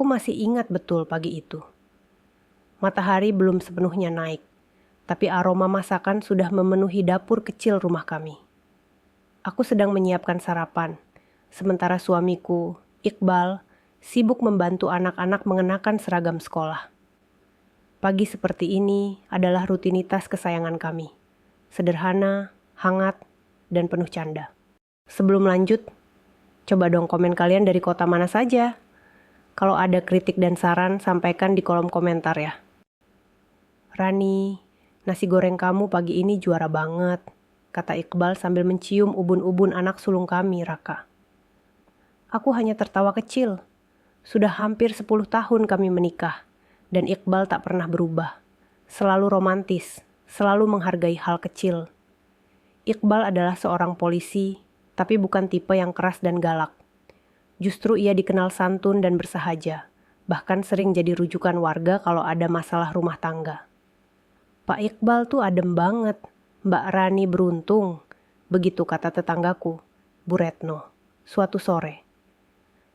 Aku masih ingat betul pagi itu. Matahari belum sepenuhnya naik, tapi aroma masakan sudah memenuhi dapur kecil rumah kami. Aku sedang menyiapkan sarapan, sementara suamiku, Iqbal, sibuk membantu anak-anak mengenakan seragam sekolah. Pagi seperti ini adalah rutinitas kesayangan kami. Sederhana, hangat, dan penuh canda. Sebelum lanjut, coba dong komen kalian dari kota mana saja. Kalau ada kritik dan saran, sampaikan di kolom komentar ya. Rani, nasi goreng kamu pagi ini juara banget, kata Iqbal sambil mencium ubun-ubun anak sulung kami, Raka. Aku hanya tertawa kecil. Sudah hampir 10 tahun kami menikah, dan Iqbal tak pernah berubah. Selalu romantis, selalu menghargai hal kecil. Iqbal adalah seorang polisi, tapi bukan tipe yang keras dan galak. Justru ia dikenal santun dan bersahaja, bahkan sering jadi rujukan warga kalau ada masalah rumah tangga. Pak Iqbal tuh adem banget, Mbak Rani beruntung, begitu kata tetanggaku, Bu Retno, suatu sore.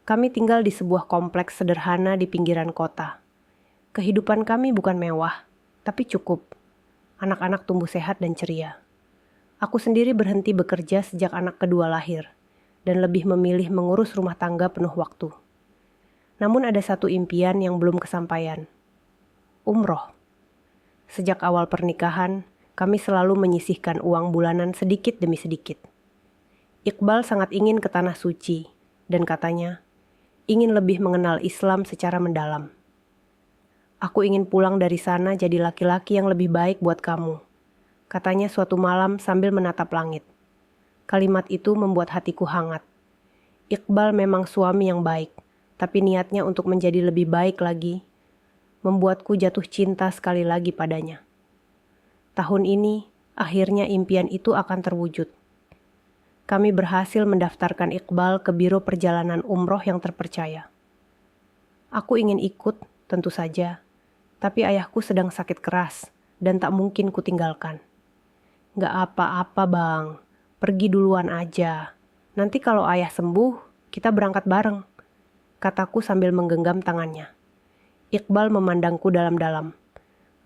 Kami tinggal di sebuah kompleks sederhana di pinggiran kota. Kehidupan kami bukan mewah, tapi cukup. Anak-anak tumbuh sehat dan ceria. Aku sendiri berhenti bekerja sejak anak kedua lahir, dan lebih memilih mengurus rumah tangga penuh waktu. Namun ada satu impian yang belum kesampaian. Umroh. Sejak awal pernikahan, kami selalu menyisihkan uang bulanan sedikit demi sedikit. Iqbal sangat ingin ke Tanah Suci, dan katanya, ingin lebih mengenal Islam secara mendalam. Aku ingin pulang dari sana jadi laki-laki yang lebih baik buat kamu, katanya suatu malam sambil menatap langit. Kalimat itu membuat hatiku hangat. Iqbal memang suami yang baik, tapi niatnya untuk menjadi lebih baik lagi, membuatku jatuh cinta sekali lagi padanya. Tahun ini, akhirnya impian itu akan terwujud. Kami berhasil mendaftarkan Iqbal ke Biro Perjalanan Umroh yang terpercaya. Aku ingin ikut, tentu saja, tapi ayahku sedang sakit keras dan tak mungkin kutinggalkan. Gak apa-apa bang, pergi duluan aja. Nanti kalau ayah sembuh, kita berangkat bareng, kataku sambil menggenggam tangannya. Iqbal memandangku dalam-dalam.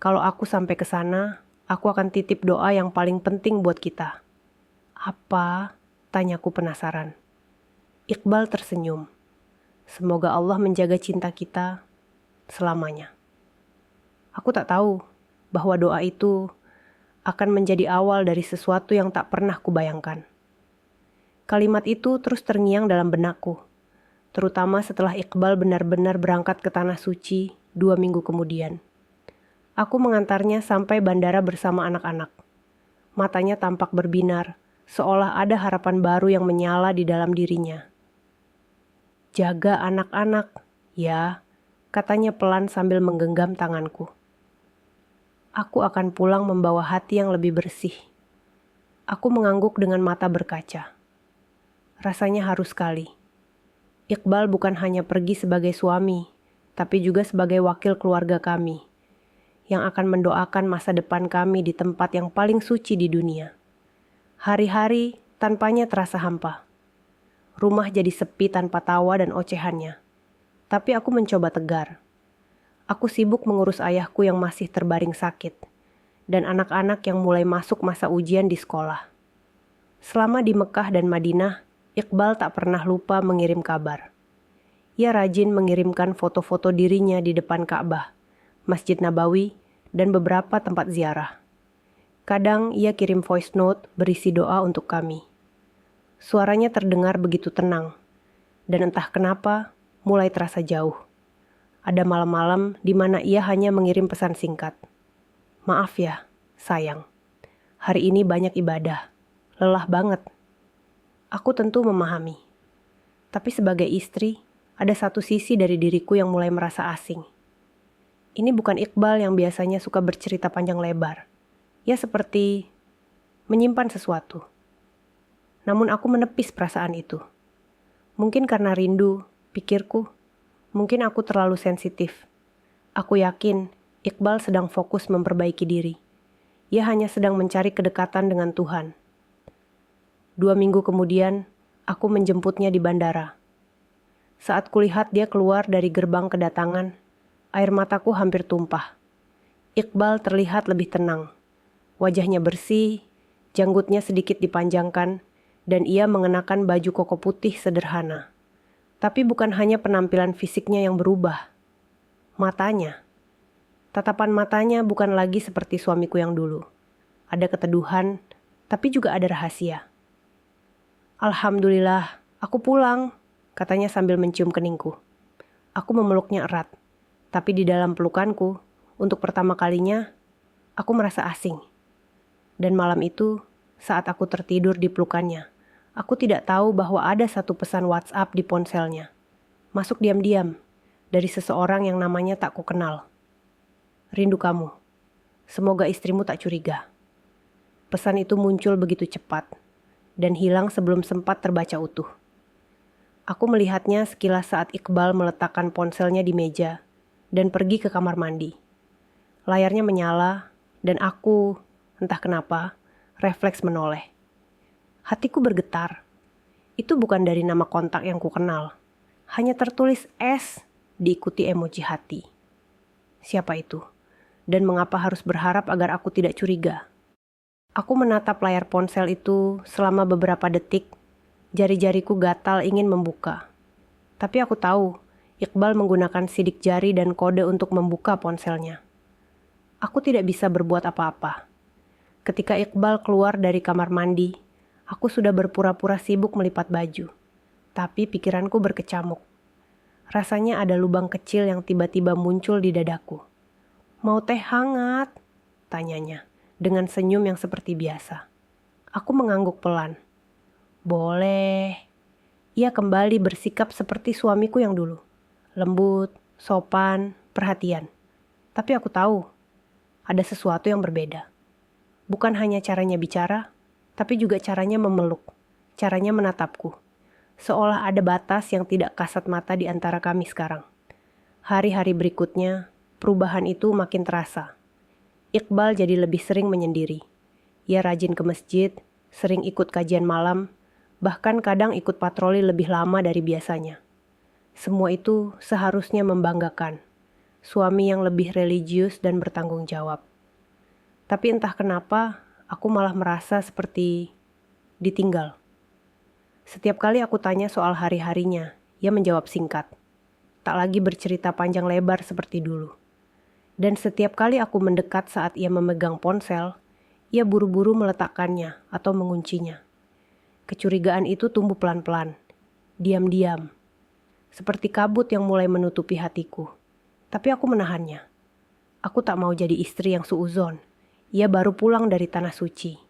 Kalau aku sampai ke sana, aku akan titip doa yang paling penting buat kita. Apa? Tanyaku penasaran. Iqbal tersenyum. Semoga Allah menjaga cinta kita selamanya. Aku tak tahu bahwa doa itu akan menjadi awal dari sesuatu yang tak pernah kubayangkan. Kalimat itu terus terngiang dalam benakku. Terutama setelah Iqbal benar-benar berangkat ke Tanah Suci 2 minggu kemudian. Aku mengantarnya sampai bandara bersama anak-anak. Matanya tampak berbinar, seolah ada harapan baru yang menyala di dalam dirinya. Jaga anak-anak, ya, katanya pelan sambil menggenggam tanganku. Aku akan pulang membawa hati yang lebih bersih. Aku mengangguk dengan mata berkaca. Rasanya harus sekali. Iqbal bukan hanya pergi sebagai suami, tapi juga sebagai wakil keluarga kami, yang akan mendoakan masa depan kami di tempat yang paling suci di dunia. Hari-hari tanpanya terasa hampa. Rumah jadi sepi tanpa tawa dan ocehannya. Tapi aku mencoba tegar. Aku sibuk mengurus ayahku yang masih terbaring sakit, dan anak-anak yang mulai masuk masa ujian di sekolah. Selama di Mekah dan Madinah, Iqbal tak pernah lupa mengirim kabar. Ia rajin mengirimkan foto-foto dirinya di depan Ka'bah, Masjid Nabawi, dan beberapa tempat ziarah. Kadang ia kirim voice note berisi doa untuk kami. Suaranya terdengar begitu tenang, dan entah kenapa mulai terasa jauh. Ada malam-malam di mana ia hanya mengirim pesan singkat. Maaf ya, sayang. Hari ini banyak ibadah. Lelah banget. Aku tentu memahami. Tapi sebagai istri, ada satu sisi dari diriku yang mulai merasa asing. Ini bukan Iqbal yang biasanya suka bercerita panjang lebar. Ia seperti menyimpan sesuatu. Namun aku menepis perasaan itu. Mungkin karena rindu, pikirku. Mungkin aku terlalu sensitif. Aku yakin Iqbal sedang fokus memperbaiki diri. Ia hanya sedang mencari kedekatan dengan Tuhan. 2 minggu kemudian, aku menjemputnya di bandara. Saat kulihat dia keluar dari gerbang kedatangan, air mataku hampir tumpah. Iqbal terlihat lebih tenang. Wajahnya bersih, janggutnya sedikit dipanjangkan, dan ia mengenakan baju koko putih sederhana. Tapi bukan hanya penampilan fisiknya yang berubah. Matanya. Tatapan matanya bukan lagi seperti suamiku yang dulu. Ada keteduhan, tapi juga ada rahasia. "Alhamdulillah, aku pulang," katanya sambil mencium keningku. Aku memeluknya erat, tapi di dalam pelukanku, untuk pertama kalinya, aku merasa asing. Dan malam itu, saat aku tertidur di pelukannya, aku tidak tahu bahwa ada satu pesan WhatsApp di ponselnya. Masuk diam-diam, dari seseorang yang namanya tak kukenal. "Rindu kamu. Semoga istrimu tak curiga." Pesan itu muncul begitu cepat, dan hilang sebelum sempat terbaca utuh. Aku melihatnya sekilas saat Iqbal meletakkan ponselnya di meja, dan pergi ke kamar mandi. Layarnya menyala, dan aku, entah kenapa, refleks menoleh. Hatiku bergetar. Itu bukan dari nama kontak yang kukenal. Hanya tertulis S, diikuti emoji hati. Siapa itu? Dan mengapa harus berharap agar aku tidak curiga? Aku menatap layar ponsel itu selama beberapa detik. Jari-jariku gatal ingin membuka. Tapi aku tahu, Iqbal menggunakan sidik jari dan kode untuk membuka ponselnya. Aku tidak bisa berbuat apa-apa. Ketika Iqbal keluar dari kamar mandi, aku sudah berpura-pura sibuk melipat baju. Tapi pikiranku berkecamuk. Rasanya ada lubang kecil yang tiba-tiba muncul di dadaku. "Mau teh hangat?" tanyanya, dengan senyum yang seperti biasa. Aku mengangguk pelan. "Boleh." Ia kembali bersikap seperti suamiku yang dulu. Lembut, sopan, perhatian. Tapi aku tahu, ada sesuatu yang berbeda. Bukan hanya caranya bicara, tapi juga caranya memeluk, caranya menatapku. Seolah ada batas yang tidak kasat mata di antara kami sekarang. Hari-hari berikutnya, perubahan itu makin terasa. Iqbal jadi lebih sering menyendiri. Ia rajin ke masjid, sering ikut kajian malam, bahkan kadang ikut patroli lebih lama dari biasanya. Semua itu seharusnya membanggakan. Suami yang lebih religius dan bertanggung jawab. Tapi entah kenapa, aku malah merasa seperti ditinggal. Setiap kali aku tanya soal hari-harinya, ia menjawab singkat. Tak lagi bercerita panjang lebar seperti dulu. Dan setiap kali aku mendekat saat ia memegang ponsel, ia buru-buru meletakkannya atau menguncinya. Kecurigaan itu tumbuh pelan-pelan, diam-diam. Seperti kabut yang mulai menutupi hatiku. Tapi aku menahannya. Aku tak mau jadi istri yang suuzon. Ia baru pulang dari tanah suci.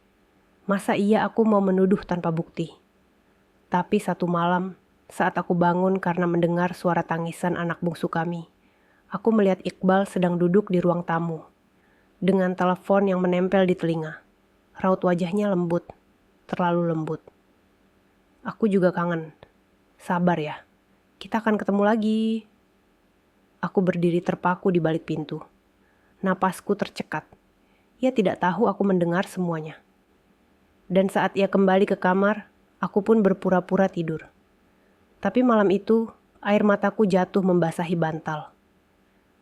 Masa iya aku mau menuduh tanpa bukti? Tapi satu malam, saat aku bangun karena mendengar suara tangisan anak bungsu kami, aku melihat Iqbal sedang duduk di ruang tamu, dengan telepon yang menempel di telinga. Raut wajahnya lembut, terlalu lembut. Aku juga kangen. Sabar ya, kita akan ketemu lagi. Aku berdiri terpaku di balik pintu. Napasku tercekat. Ia tidak tahu aku mendengar semuanya. Dan saat ia kembali ke kamar, aku pun berpura-pura tidur. Tapi malam itu, air mataku jatuh membasahi bantal.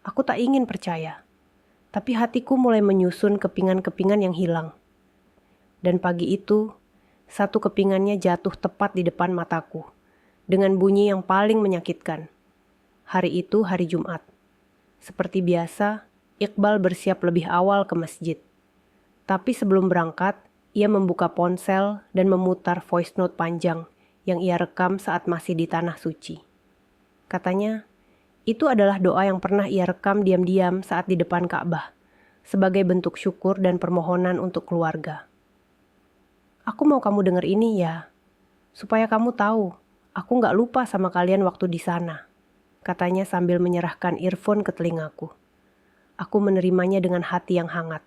Aku tak ingin percaya, tapi hatiku mulai menyusun kepingan-kepingan yang hilang. Dan pagi itu, satu kepingannya jatuh tepat di depan mataku, dengan bunyi yang paling menyakitkan. Hari itu hari Jumat. Seperti biasa, Iqbal bersiap lebih awal ke masjid. Tapi sebelum berangkat, ia membuka ponsel dan memutar voice note panjang yang ia rekam saat masih di tanah suci. Katanya, itu adalah doa yang pernah ia rekam diam-diam saat di depan Ka'bah, sebagai bentuk syukur dan permohonan untuk keluarga. "Aku mau kamu dengar ini ya, supaya kamu tahu, aku gak lupa sama kalian waktu di sana," katanya sambil menyerahkan earphone ke telingaku. Aku menerimanya dengan hati yang hangat.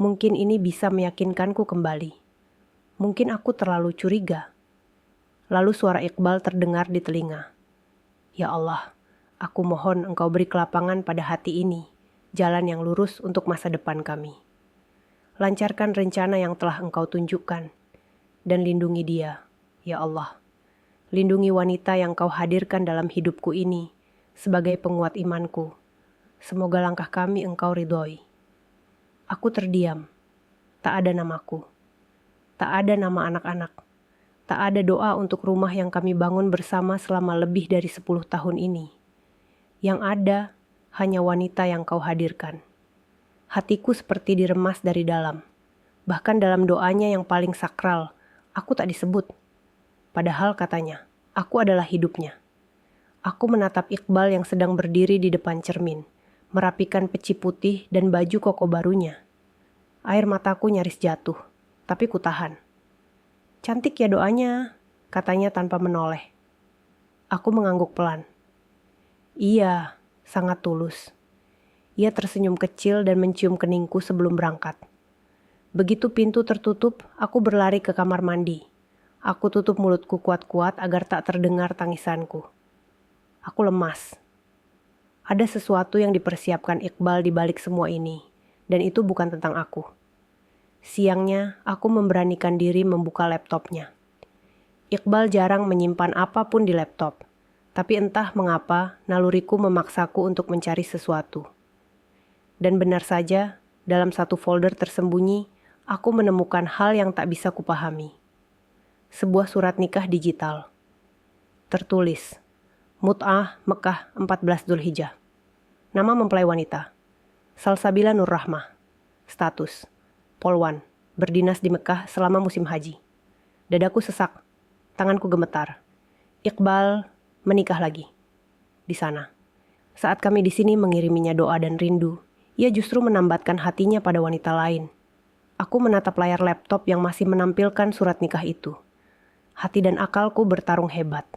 Mungkin ini bisa meyakinkanku kembali. Mungkin aku terlalu curiga. Lalu suara Iqbal terdengar di telinga. "Ya Allah, aku mohon Engkau beri kelapangan pada hati ini, jalan yang lurus untuk masa depan kami. Lancarkan rencana yang telah Engkau tunjukkan, dan lindungi dia, ya Allah. Lindungi wanita yang kau hadirkan dalam hidupku ini sebagai penguat imanku. Semoga langkah kami engkau ridhoi. Aku terdiam. Tak ada namaku. Tak ada nama anak-anak. Tak ada doa untuk rumah yang kami bangun bersama selama lebih dari 10 tahun ini. Yang ada hanya wanita yang kau hadirkan. Hatiku seperti diremas dari dalam. Bahkan dalam doanya yang paling sakral, aku tak disebut. Padahal katanya, aku adalah hidupnya. Aku menatap Iqbal yang sedang berdiri di depan cermin, merapikan peci putih dan baju koko barunya. Air mataku nyaris jatuh, tapi kutahan. Cantik ya doanya, katanya tanpa menoleh. Aku mengangguk pelan. Iya, sangat tulus. Ia tersenyum kecil dan mencium keningku sebelum berangkat. Begitu pintu tertutup, aku berlari ke kamar mandi. Aku tutup mulutku kuat-kuat agar tak terdengar tangisanku. Aku lemas. Ada sesuatu yang dipersiapkan Iqbal di balik semua ini, dan itu bukan tentang aku. Siangnya, aku memberanikan diri membuka laptopnya. Iqbal jarang menyimpan apapun di laptop, tapi entah mengapa naluriku memaksaku untuk mencari sesuatu. Dan benar saja, dalam satu folder tersembunyi, aku menemukan hal yang tak bisa kupahami. Sebuah surat nikah digital. Tertulis, Mut'ah Mekah 14 Dzulhijjah. Nama mempelai wanita, Salsabila Nur Rahmah. Status, Polwan, berdinas di Mekah selama musim haji. Dadaku sesak, tanganku gemetar. Iqbal menikah lagi. Di sana. Saat kami di sini mengiriminya doa dan rindu, ia justru menambatkan hatinya pada wanita lain. Aku menatap layar laptop yang masih menampilkan surat nikah itu. Hati dan akalku bertarung hebat.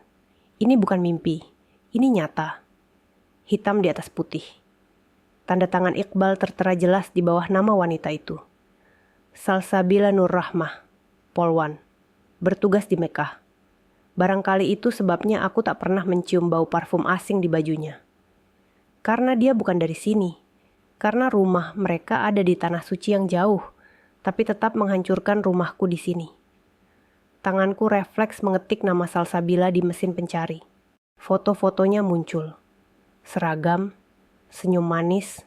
Ini bukan mimpi, ini nyata. Hitam di atas putih. Tanda tangan Iqbal tertera jelas di bawah nama wanita itu. Salsabila Nur Rahmah, Polwan, bertugas di Mekah. Barangkali itu sebabnya aku tak pernah mencium bau parfum asing di bajunya. Karena dia bukan dari sini. Karena rumah mereka ada di tanah suci yang jauh, tapi tetap menghancurkan rumahku di sini. Tanganku refleks mengetik nama Salsabila di mesin pencari. Foto-fotonya muncul. Seragam, senyum manis,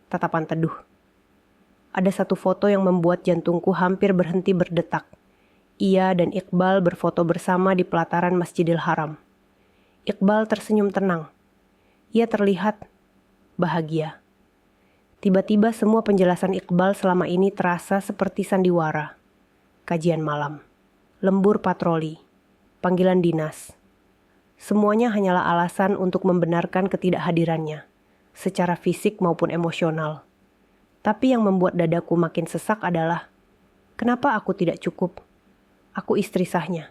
tatapan teduh. Ada satu foto yang membuat jantungku hampir berhenti berdetak. Ia dan Iqbal berfoto bersama di pelataran Masjidil Haram. Iqbal tersenyum tenang. Ia terlihat bahagia. Tiba-tiba semua penjelasan Iqbal selama ini terasa seperti sandiwara. Kajian malam. Lembur patroli, panggilan dinas. Semuanya hanyalah alasan untuk membenarkan ketidakhadirannya, secara fisik maupun emosional. Tapi yang membuat dadaku makin sesak adalah, kenapa aku tidak cukup? Aku istri sahnya,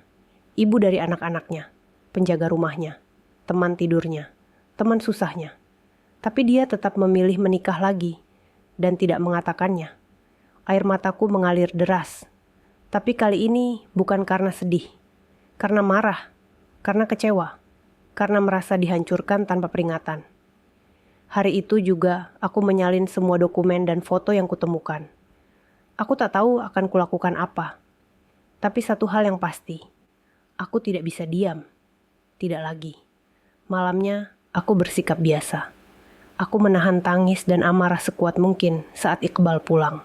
ibu dari anak-anaknya, penjaga rumahnya, teman tidurnya, teman susahnya. Tapi dia tetap memilih menikah lagi, dan tidak mengatakannya. Air mataku mengalir deras. Tapi kali ini bukan karena sedih, karena marah, karena kecewa, karena merasa dihancurkan tanpa peringatan. Hari itu juga aku menyalin semua dokumen dan foto yang kutemukan. Aku tak tahu akan kulakukan apa. Tapi satu hal yang pasti, aku tidak bisa diam. Tidak lagi. Malamnya, aku bersikap biasa. Aku menahan tangis dan amarah sekuat mungkin saat Iqbal pulang.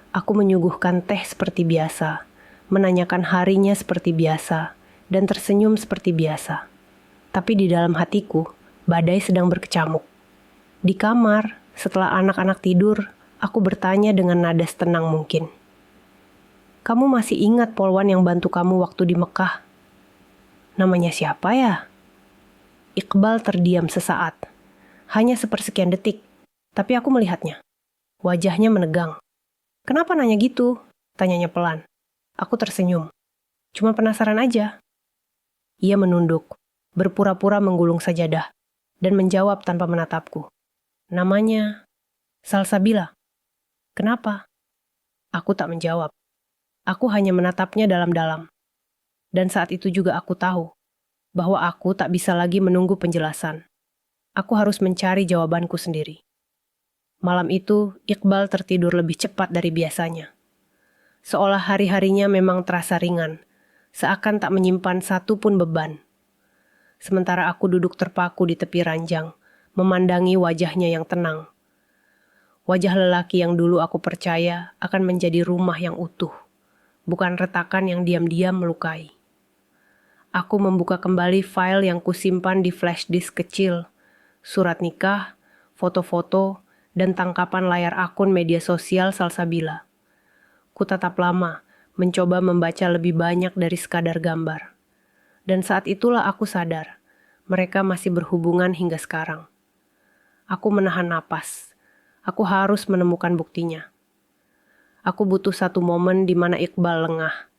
Aku menyuguhkan teh seperti biasa, menanyakan harinya seperti biasa, dan tersenyum seperti biasa. Tapi di dalam hatiku, badai sedang berkecamuk. Di kamar, setelah anak-anak tidur, aku bertanya dengan nada setenang mungkin. Kamu masih ingat Polwan yang bantu kamu waktu di Mekah? Namanya siapa ya? Iqbal terdiam sesaat. Hanya sepersekian detik, tapi aku melihatnya. Wajahnya menegang. Kenapa nanya gitu? Tanyanya pelan. Aku tersenyum. Cuma penasaran aja. Ia menunduk, berpura-pura menggulung sajadah, dan menjawab tanpa menatapku. Namanya Salsabila. Kenapa? Aku tak menjawab. Aku hanya menatapnya dalam-dalam. Dan saat itu juga aku tahu bahwa aku tak bisa lagi menunggu penjelasan. Aku harus mencari jawabanku sendiri. Malam itu, Iqbal tertidur lebih cepat dari biasanya. Seolah hari-harinya memang terasa ringan, seakan tak menyimpan satu pun beban. Sementara aku duduk terpaku di tepi ranjang, memandangi wajahnya yang tenang. Wajah lelaki yang dulu aku percaya akan menjadi rumah yang utuh, bukan retakan yang diam-diam melukai. Aku membuka kembali file yang kusimpan di flash disk kecil, surat nikah, foto-foto, dan tangkapan layar akun media sosial Salsabila. Ku tatap lama, mencoba membaca lebih banyak dari sekadar gambar. Dan saat itulah aku sadar, mereka masih berhubungan hingga sekarang. Aku menahan napas. Aku harus menemukan buktinya. Aku butuh satu momen di mana Iqbal lengah.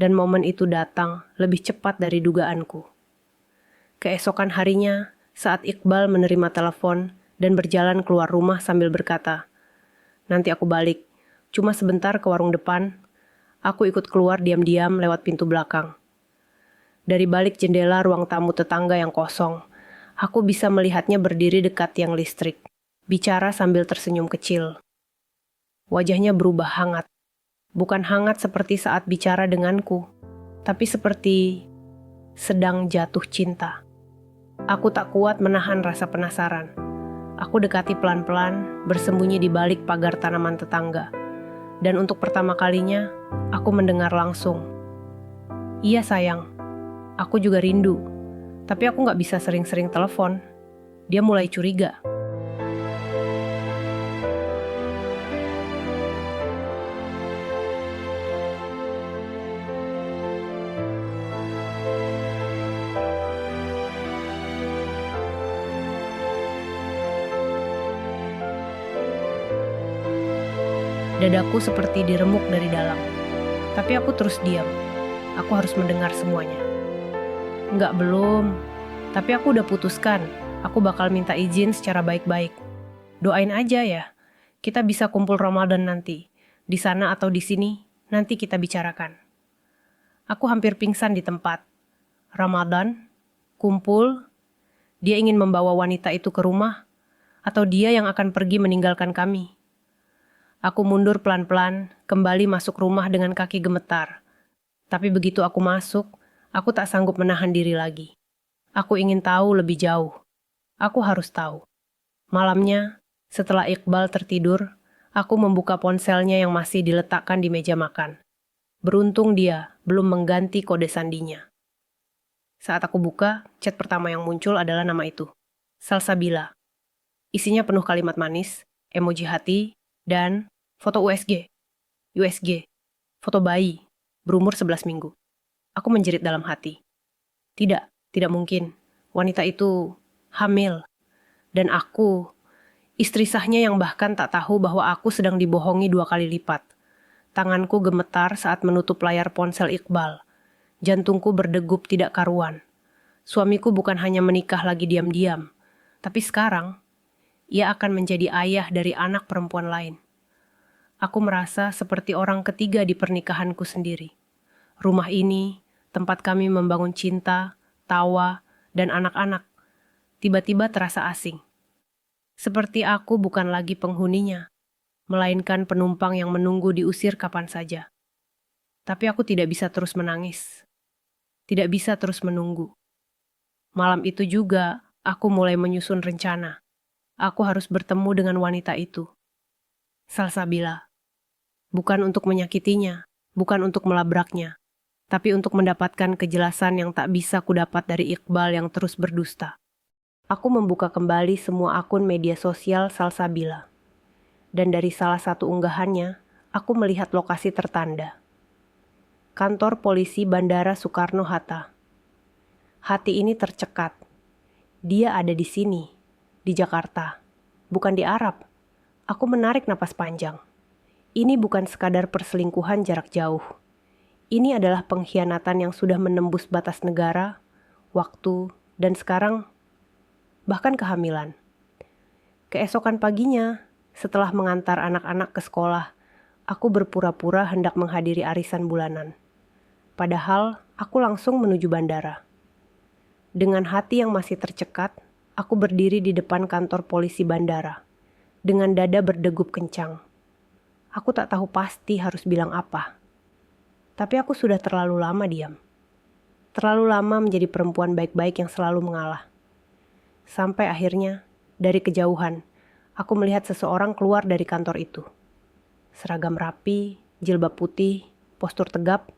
Dan momen itu datang lebih cepat dari dugaanku. Keesokan harinya, saat Iqbal menerima telepon dan berjalan keluar rumah sambil berkata, "Nanti aku balik, cuma sebentar ke warung depan." Aku ikut keluar diam-diam lewat pintu belakang. Dari balik jendela ruang tamu tetangga yang kosong, aku bisa melihatnya berdiri dekat tiang listrik, bicara sambil tersenyum kecil. Wajahnya berubah hangat. Bukan hangat seperti saat bicara denganku, tapi seperti sedang jatuh cinta. Aku tak kuat menahan rasa penasaran. Aku dekati pelan-pelan, bersembunyi di balik pagar tanaman tetangga. Dan untuk pertama kalinya, aku mendengar langsung. "Iya sayang, aku juga rindu. Tapi aku gak bisa sering-sering telepon." Dia mulai curiga. Dadaku seperti diremuk dari dalam. Tapi aku terus diam. Aku harus mendengar semuanya. "Enggak, belum. Tapi aku udah putuskan. Aku bakal minta izin secara baik-baik. Doain aja ya. Kita bisa kumpul Ramadan nanti. Di sana atau di sini, nanti kita bicarakan." Aku hampir pingsan di tempat. Ramadan? Kumpul? Dia ingin membawa wanita itu ke rumah? Atau dia yang akan pergi meninggalkan kami? Aku mundur pelan-pelan, kembali masuk rumah dengan kaki gemetar. Tapi begitu aku masuk, aku tak sanggup menahan diri lagi. Aku ingin tahu lebih jauh. Aku harus tahu. Malamnya, setelah Iqbal tertidur, aku membuka ponselnya yang masih diletakkan di meja makan. Beruntung dia belum mengganti kode sandinya. Saat aku buka, chat pertama yang muncul adalah nama itu, Salsabila. Isinya penuh kalimat manis, emoji hati, dan foto USG, foto bayi, berumur 11 minggu. Aku menjerit dalam hati. Tidak mungkin. Wanita itu hamil. Dan aku, istri sahnya yang bahkan tak tahu bahwa aku sedang dibohongi 2 kali lipat. Tanganku gemetar saat menutup layar ponsel Iqbal. Jantungku berdegup tidak karuan. Suamiku bukan hanya menikah lagi diam-diam, tapi sekarang, ia akan menjadi ayah dari anak perempuan lain. Aku merasa seperti orang ketiga di pernikahanku sendiri. Rumah ini, tempat kami membangun cinta, tawa, dan anak-anak, tiba-tiba terasa asing. Seperti aku bukan lagi penghuninya, melainkan penumpang yang menunggu diusir kapan saja. Tapi aku tidak bisa terus menangis. Tidak bisa terus menunggu. Malam itu juga, aku mulai menyusun rencana. Aku harus bertemu dengan wanita itu. Salsabila. Bukan untuk menyakitinya, bukan untuk melabraknya, tapi untuk mendapatkan kejelasan yang tak bisa kudapat dari Iqbal yang terus berdusta. Aku membuka kembali semua akun media sosial Salsabila. Dan dari salah satu unggahannya, aku melihat lokasi tertanda. Kantor Polisi Bandara Soekarno-Hatta. Hati ini tercekat. Dia ada di sini, di Jakarta, bukan di Arab. Aku menarik napas panjang. Ini bukan sekadar perselingkuhan jarak jauh. Ini adalah pengkhianatan yang sudah menembus batas negara, waktu, dan sekarang bahkan kehamilan. Keesokan paginya, setelah mengantar anak-anak ke sekolah, aku berpura-pura hendak menghadiri arisan bulanan. Padahal, aku langsung menuju bandara. Dengan hati yang masih tercekat, aku berdiri di depan kantor polisi bandara, dengan dada berdegup kencang. Aku tak tahu pasti harus bilang apa. Tapi aku sudah terlalu lama diam. Terlalu lama menjadi perempuan baik-baik yang selalu mengalah. Sampai akhirnya, dari kejauhan, aku melihat seseorang keluar dari kantor itu. Seragam rapi, jilbab putih, postur tegap,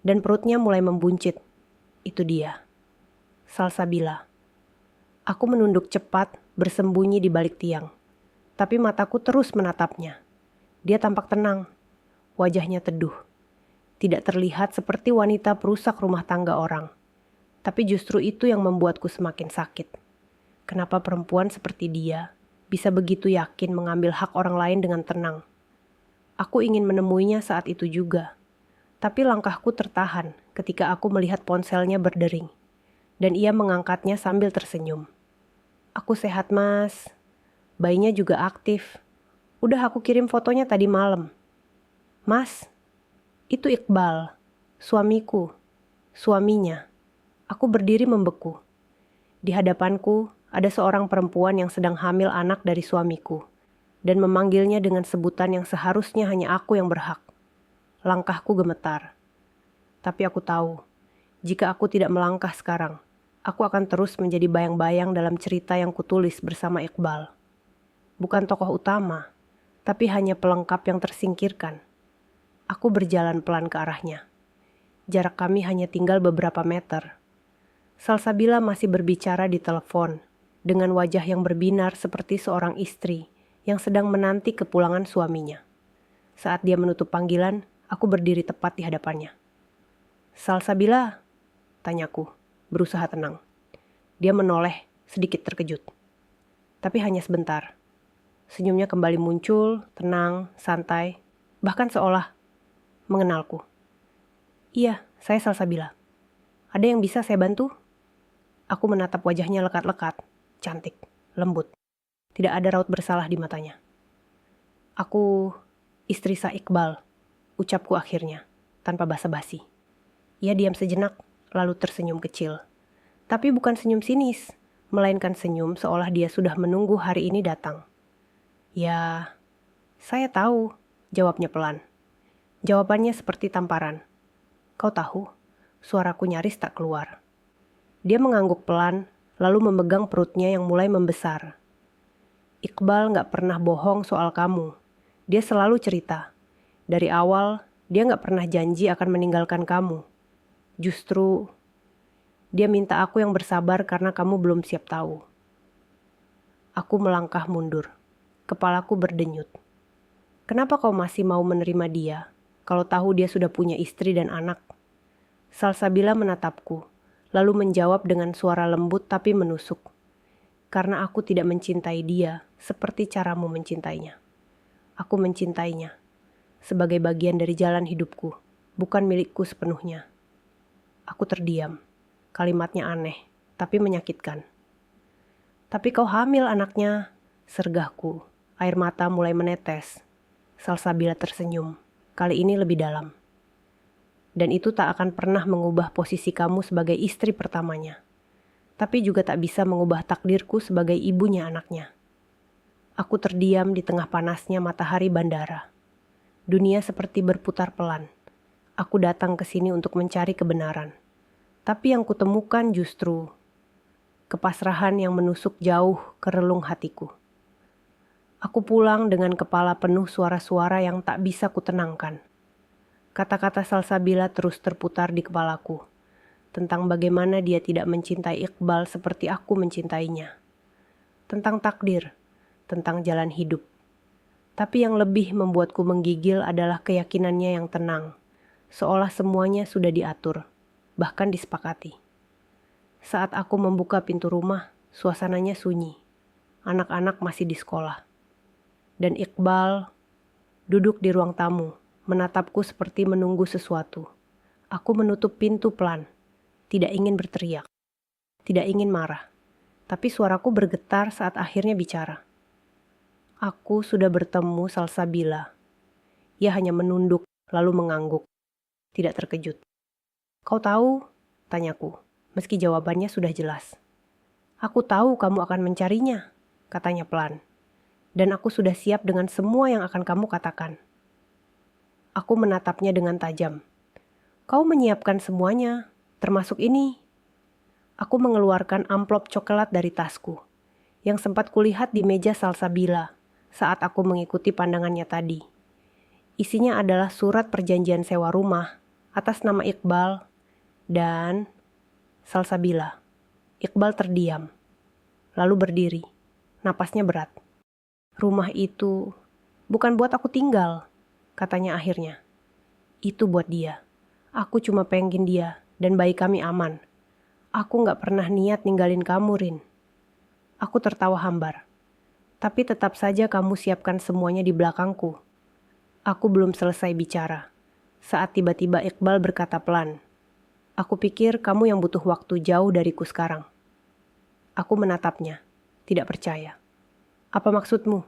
dan perutnya mulai membuncit. Itu dia, Salsabila. Aku menunduk cepat, bersembunyi di balik tiang. Tapi mataku terus menatapnya. Dia tampak tenang, wajahnya teduh. Tidak terlihat seperti wanita perusak rumah tangga orang. Tapi justru itu yang membuatku semakin sakit. Kenapa perempuan seperti dia bisa begitu yakin mengambil hak orang lain dengan tenang? Aku ingin menemuinya saat itu juga. Tapi langkahku tertahan ketika aku melihat ponselnya berdering. Dan ia mengangkatnya sambil tersenyum. "Aku sehat, Mas. Bayinya juga aktif. Udah aku kirim fotonya tadi malam." "Mas, itu Iqbal, suamiku, suaminya." Aku berdiri membeku. Di hadapanku ada seorang perempuan yang sedang hamil anak dari suamiku dan memanggilnya dengan sebutan yang seharusnya hanya aku yang berhak. Langkahku gemetar. Tapi aku tahu, jika aku tidak melangkah sekarang, aku akan terus menjadi bayang-bayang dalam cerita yang kutulis bersama Iqbal. Bukan tokoh utama, tapi hanya pelengkap yang tersingkirkan. Aku berjalan pelan ke arahnya. Jarak kami hanya tinggal beberapa meter. Salsabila masih berbicara di telepon, dengan wajah yang berbinar seperti seorang istri yang sedang menanti kepulangan suaminya. Saat dia menutup panggilan, aku berdiri tepat di hadapannya. "Salsabila?" tanyaku, berusaha tenang. Dia menoleh, sedikit terkejut. Tapi hanya sebentar. Senyumnya kembali muncul, tenang, santai, bahkan seolah mengenalku. "Iya, saya Salsabila. Ada yang bisa saya bantu?" Aku menatap wajahnya lekat-lekat, cantik, lembut. Tidak ada raut bersalah di matanya. "Aku istri Sa Iqbal," ucapku akhirnya, tanpa basa-basi. Ia diam sejenak, lalu tersenyum kecil. Tapi bukan senyum sinis, melainkan senyum seolah dia sudah menunggu hari ini datang. "Ya, saya tahu," jawabnya pelan. Jawabannya seperti tamparan. "Kau tahu?" Suaraku nyaris tak keluar. Dia mengangguk pelan, lalu memegang perutnya yang mulai membesar. "Iqbal gak pernah bohong soal kamu. Dia selalu cerita. Dari awal, dia gak pernah janji akan meninggalkan kamu. Justru, dia minta aku yang bersabar karena kamu belum siap tahu." Aku melangkah mundur. Kepalaku berdenyut. "Kenapa kau masih mau menerima dia, kalau tahu dia sudah punya istri dan anak?" Salsabila menatapku, lalu menjawab dengan suara lembut tapi menusuk. "Karena aku tidak mencintai dia seperti caramu mencintainya. Aku mencintainya sebagai bagian dari jalan hidupku, bukan milikku sepenuhnya." Aku terdiam. Kalimatnya aneh, tapi menyakitkan. "Tapi kau hamil anaknya," sergahku. Air mata mulai menetes. Salsabila tersenyum, kali ini lebih dalam. "Dan itu tak akan pernah mengubah posisi kamu sebagai istri pertamanya. Tapi juga tak bisa mengubah takdirku sebagai ibunya anaknya." Aku terdiam di tengah panasnya matahari bandara. Dunia seperti berputar pelan. Aku datang ke sini untuk mencari kebenaran. Tapi yang kutemukan justru kepasrahan yang menusuk jauh ke relung hatiku. Aku pulang dengan kepala penuh suara-suara yang tak bisa kutenangkan. Kata-kata Salsabila terus terputar di kepalaku, tentang bagaimana dia tidak mencintai Iqbal seperti aku mencintainya. Tentang takdir, tentang jalan hidup. Tapi yang lebih membuatku menggigil adalah keyakinannya yang tenang, seolah semuanya sudah diatur, bahkan disepakati. Saat aku membuka pintu rumah, suasananya sunyi. Anak-anak masih di sekolah. Dan Iqbal duduk di ruang tamu, menatapku seperti menunggu sesuatu. Aku menutup pintu pelan, tidak ingin berteriak, tidak ingin marah. Tapi suaraku bergetar saat akhirnya bicara. "Aku sudah bertemu Salsabila." Ia hanya menunduk, lalu mengangguk, tidak terkejut. "Kau tahu?" tanyaku, meski jawabannya sudah jelas. "Aku tahu kamu akan mencarinya," katanya pelan. "Dan aku sudah siap dengan semua yang akan kamu katakan." Aku menatapnya dengan tajam. "Kau menyiapkan semuanya. termasuk ini. Aku mengeluarkan amplop coklat dari tasku, yang sempat kulihat di meja Salsabila saat aku mengikuti pandangannya tadi. Isinya adalah surat perjanjian sewa rumah atas nama Iqbal dan Salsabila. Iqbal terdiam, lalu berdiri, napasnya berat. Rumah itu bukan buat aku tinggal, katanya akhirnya. Itu buat dia. Aku cuma pengen dia dan bayi kami aman. Aku gak pernah niat ninggalin kamu, Rin. Aku tertawa hambar. Tapi tetap saja kamu siapkan semuanya di belakangku. Aku belum selesai bicara saat tiba-tiba Iqbal berkata pelan, "Aku pikir kamu yang butuh waktu jauh dariku sekarang." Aku menatapnya, tidak percaya. "Apa maksudmu?"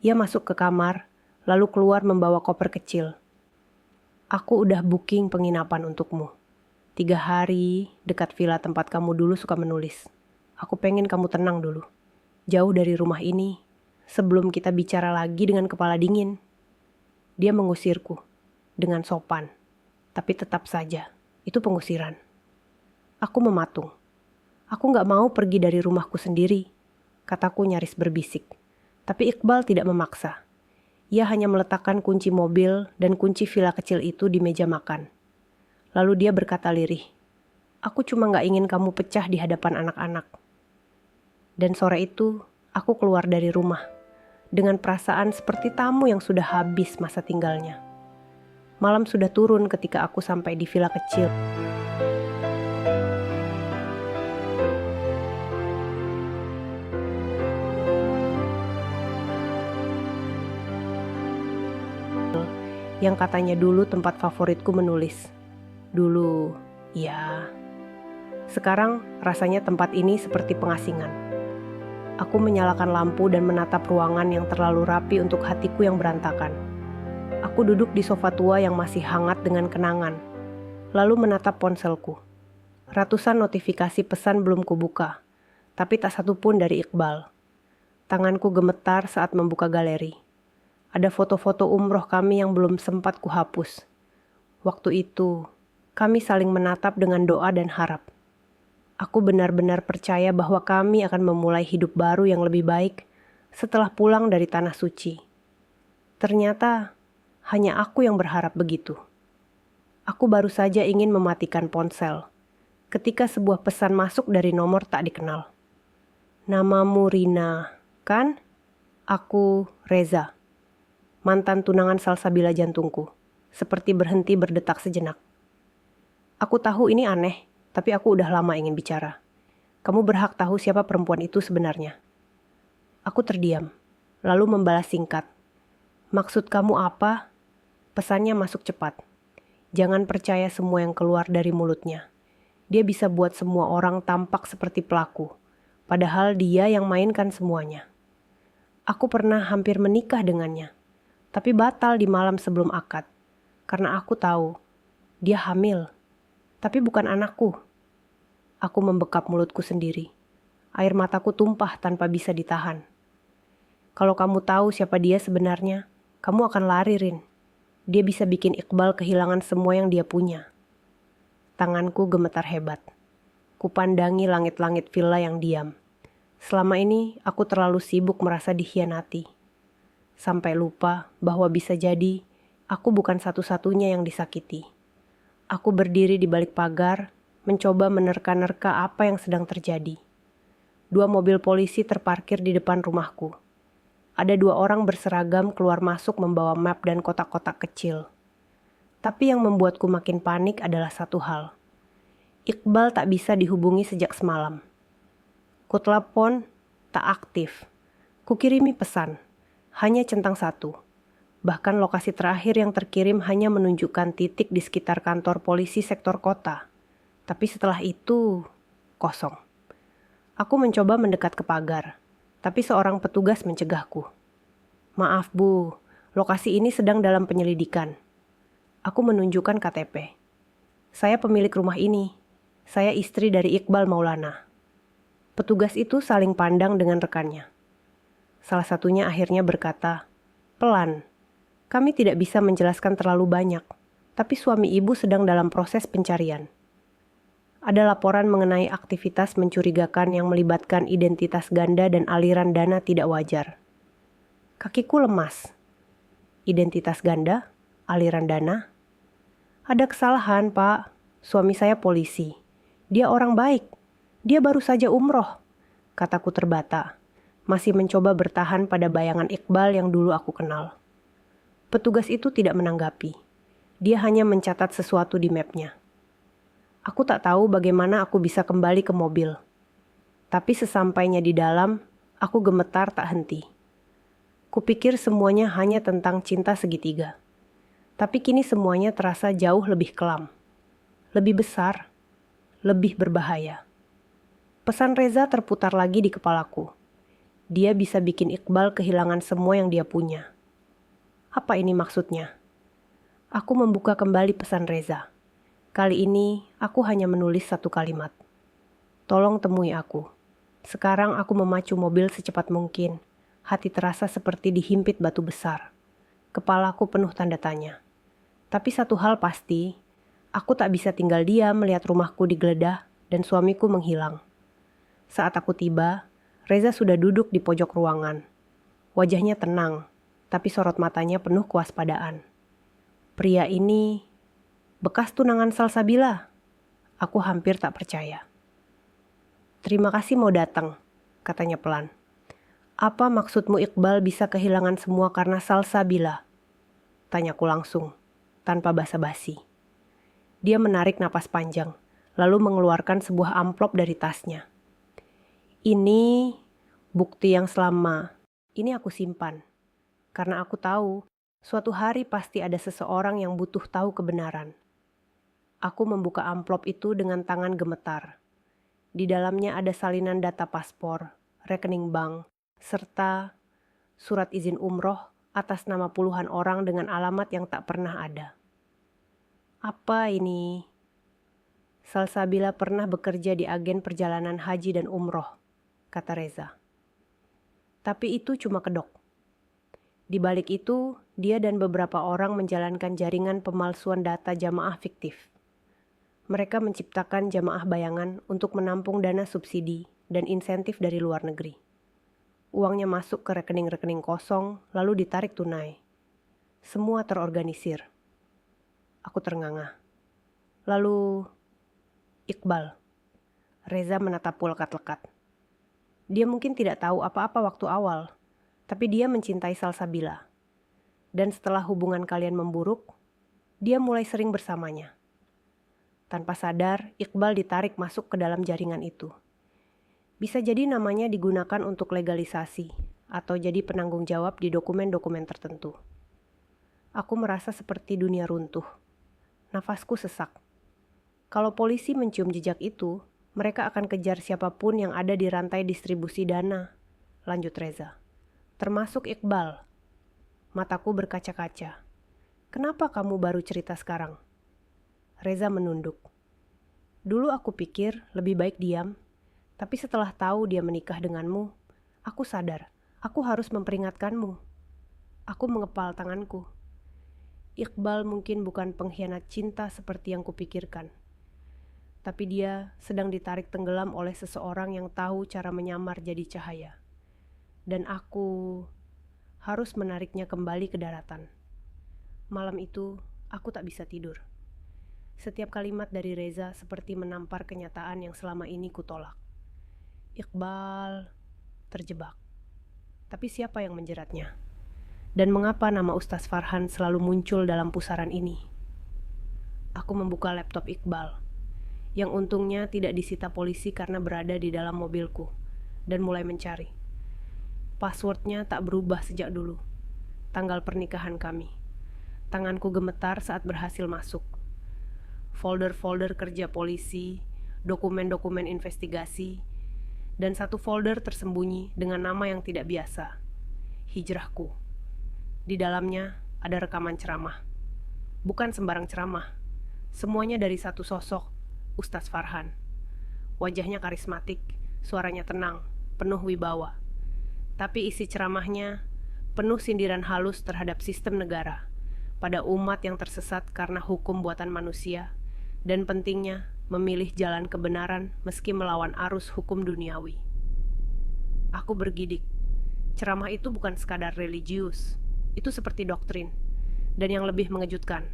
Ia masuk ke kamar, lalu keluar membawa koper kecil. "Aku udah booking penginapan untukmu. 3 hari dekat villa tempat kamu dulu suka menulis. Aku pengen kamu tenang dulu. Jauh dari rumah ini, sebelum kita bicara lagi dengan kepala dingin." Dia mengusirku, dengan sopan. Tapi tetap saja, itu pengusiran. Aku mematung. "Aku gak mau pergi dari rumahku sendiri," kataku nyaris berbisik. Tapi Iqbal tidak memaksa. Ia hanya meletakkan kunci mobil dan kunci villa kecil itu di meja makan. Lalu dia berkata lirih, "Aku cuma gak ingin kamu pecah di hadapan anak-anak." Dan sore itu, aku keluar dari rumah, dengan perasaan seperti tamu yang sudah habis masa tinggalnya. Malam sudah turun ketika aku sampai di villa kecil. Yang katanya dulu tempat favoritku menulis. Dulu, ya. Sekarang rasanya tempat ini seperti pengasingan. Aku menyalakan lampu dan menatap ruangan yang terlalu rapi untuk hatiku yang berantakan. Aku duduk di sofa tua yang masih hangat dengan kenangan, lalu menatap ponselku. Ratusan notifikasi pesan belum kubuka, tapi tak satu pun dari Iqbal. Tanganku gemetar saat membuka galeri. Ada foto-foto umroh kami yang belum sempat kuhapus. Waktu itu, kami saling menatap dengan doa dan harap. Aku benar-benar percaya bahwa kami akan memulai hidup baru yang lebih baik setelah pulang dari tanah suci. Ternyata, hanya aku yang berharap begitu. Aku baru saja ingin mematikan ponsel ketika sebuah pesan masuk dari nomor tak dikenal. "Namamu Rina, kan? Aku Reza." Mantan tunangan Salsabila jantungku, seperti berhenti berdetak sejenak. Aku tahu ini aneh, tapi aku udah lama ingin bicara. Kamu berhak tahu siapa perempuan itu sebenarnya. Aku terdiam, lalu membalas singkat. "Maksud kamu apa?" Pesannya masuk cepat. Jangan percaya semua yang keluar dari mulutnya. Dia bisa buat semua orang tampak seperti pelaku, padahal dia yang mainkan semuanya. Aku pernah hampir menikah dengannya, tapi batal di malam sebelum akad, karena aku tahu dia hamil. Tapi bukan anakku. Aku membekap mulutku sendiri. Air mataku tumpah tanpa bisa ditahan. Kalau kamu tahu siapa dia sebenarnya, kamu akan lari, Rin. Dia bisa bikin Iqbal kehilangan semua yang dia punya. Tanganku gemetar hebat. Kupandangi langit-langit villa yang diam. Selama ini aku terlalu sibuk merasa dikhianati. Sampai lupa bahwa bisa jadi aku bukan satu-satunya yang disakiti. Aku berdiri di balik pagar, mencoba menerka-nerka apa yang sedang terjadi. 2 mobil polisi terparkir di depan rumahku. Ada 2 orang berseragam keluar masuk membawa map dan kotak-kotak kecil. Tapi yang membuatku makin panik adalah satu hal. Iqbal tak bisa dihubungi sejak semalam. Kutelepon, tak aktif. Kukirimi pesan, hanya centang 1. Bahkan lokasi terakhir yang terkirim hanya menunjukkan titik di sekitar kantor polisi sektor kota. Tapi setelah itu, kosong. Aku mencoba mendekat ke pagar, tapi seorang petugas mencegahku. "Maaf Bu, lokasi ini sedang dalam penyelidikan." Aku menunjukkan KTP. "Saya pemilik rumah ini. Saya istri dari Iqbal Maulana." Petugas itu saling pandang dengan rekannya. Salah satunya akhirnya berkata, "Pelan. Kami tidak bisa menjelaskan terlalu banyak, tapi suami ibu sedang dalam proses pencarian." Ada laporan mengenai aktivitas mencurigakan yang melibatkan identitas ganda dan aliran dana tidak wajar. Kakiku lemas. Identitas ganda? Aliran dana? Ada kesalahan, Pak. Suami saya polisi. Dia orang baik. Dia baru saja umroh, kataku terbata. Masih mencoba bertahan pada bayangan Iqbal yang dulu aku kenal. Petugas itu tidak menanggapi. Dia hanya mencatat sesuatu di mapnya. Aku tak tahu bagaimana aku bisa kembali ke mobil. Tapi sesampainya di dalam, aku gemetar tak henti. Kupikir semuanya hanya tentang cinta segitiga. Tapi kini semuanya terasa jauh lebih kelam. Lebih besar. Lebih berbahaya. Pesan Reza terputar lagi di kepalaku. Dia bisa bikin Iqbal kehilangan semua yang dia punya. Apa ini maksudnya? Aku membuka kembali pesan Reza. Kali ini, aku hanya menulis satu kalimat. Tolong temui aku. Sekarang aku memacu mobil secepat mungkin. Hati terasa seperti dihimpit batu besar. Kepalaku penuh tanda tanya. Tapi satu hal pasti, aku tak bisa tinggal diam melihat rumahku digeledah dan suamiku menghilang. Saat aku tiba, Reza sudah duduk di pojok ruangan. Wajahnya tenang, tapi sorot matanya penuh kewaspadaan. Pria ini bekas tunangan Salsabila. Aku hampir tak percaya. Terima kasih mau datang, katanya pelan. Apa maksudmu Iqbal bisa kehilangan semua karena Salsabila? Tanyaku langsung, tanpa basa-basi. Dia menarik napas panjang, lalu mengeluarkan sebuah amplop dari tasnya. Ini bukti yang selama ini aku simpan. Karena aku tahu, suatu hari pasti ada seseorang yang butuh tahu kebenaran. Aku membuka amplop itu dengan tangan gemetar. Di dalamnya ada salinan data paspor, rekening bank, serta surat izin umroh atas nama puluhan orang dengan alamat yang tak pernah ada. Apa ini? Salsabila pernah bekerja di agen perjalanan haji dan umroh, kata Reza. Tapi itu cuma kedok. Di balik itu, dia dan beberapa orang menjalankan jaringan pemalsuan data jamaah fiktif. Mereka menciptakan jamaah bayangan untuk menampung dana subsidi dan insentif dari luar negeri. Uangnya masuk ke rekening-rekening kosong, lalu ditarik tunai. Semua terorganisir. Aku ternganga. Lalu, Iqbal. Reza menatapku lekat-lekat. Dia mungkin tidak tahu apa-apa waktu awal, tapi dia mencintai Salsabila. Dan setelah hubungan kalian memburuk, dia mulai sering bersamanya. Tanpa sadar, Iqbal ditarik masuk ke dalam jaringan itu. Bisa jadi namanya digunakan untuk legalisasi, atau jadi penanggung jawab di dokumen-dokumen tertentu. Aku merasa seperti dunia runtuh. Nafasku sesak. Kalau polisi mencium jejak itu, mereka akan kejar siapapun yang ada di rantai distribusi dana, lanjut Reza. Termasuk Iqbal. Mataku berkaca-kaca. Kenapa kamu baru cerita sekarang? Reza menunduk. Dulu aku pikir lebih baik diam, tapi setelah tahu dia menikah denganmu, aku sadar, aku harus memperingatkanmu. Aku mengepal tanganku. Iqbal mungkin bukan pengkhianat cinta seperti yang kupikirkan. Tapi dia sedang ditarik tenggelam oleh seseorang yang tahu cara menyamar jadi cahaya. Dan aku harus menariknya kembali ke daratan. Malam itu, aku tak bisa tidur. Setiap kalimat dari Reza seperti menampar kenyataan yang selama ini kutolak. Iqbal terjebak. Tapi siapa yang menjeratnya? Dan mengapa nama Ustaz Farhan selalu muncul dalam pusaran ini? Aku membuka laptop Iqbal, yang untungnya tidak disita polisi karena berada di dalam mobilku, dan mulai mencari. Passwordnya tak berubah sejak dulu. Tanggal pernikahan kami. Tanganku gemetar saat berhasil masuk. Folder-folder kerja polisi, dokumen-dokumen investigasi, dan satu folder tersembunyi dengan nama yang tidak biasa. Hijrahku. Di dalamnya ada rekaman ceramah. Bukan sembarang ceramah. Semuanya dari satu sosok, Ustaz Farhan. Wajahnya karismatik, suaranya tenang, penuh wibawa. Tapi isi ceramahnya penuh sindiran halus terhadap sistem negara, pada umat yang tersesat karena hukum buatan manusia, dan pentingnya memilih jalan kebenaran meski melawan arus hukum duniawi. Aku bergidik. Ceramah itu bukan sekadar religius, itu seperti doktrin. Dan yang lebih mengejutkan,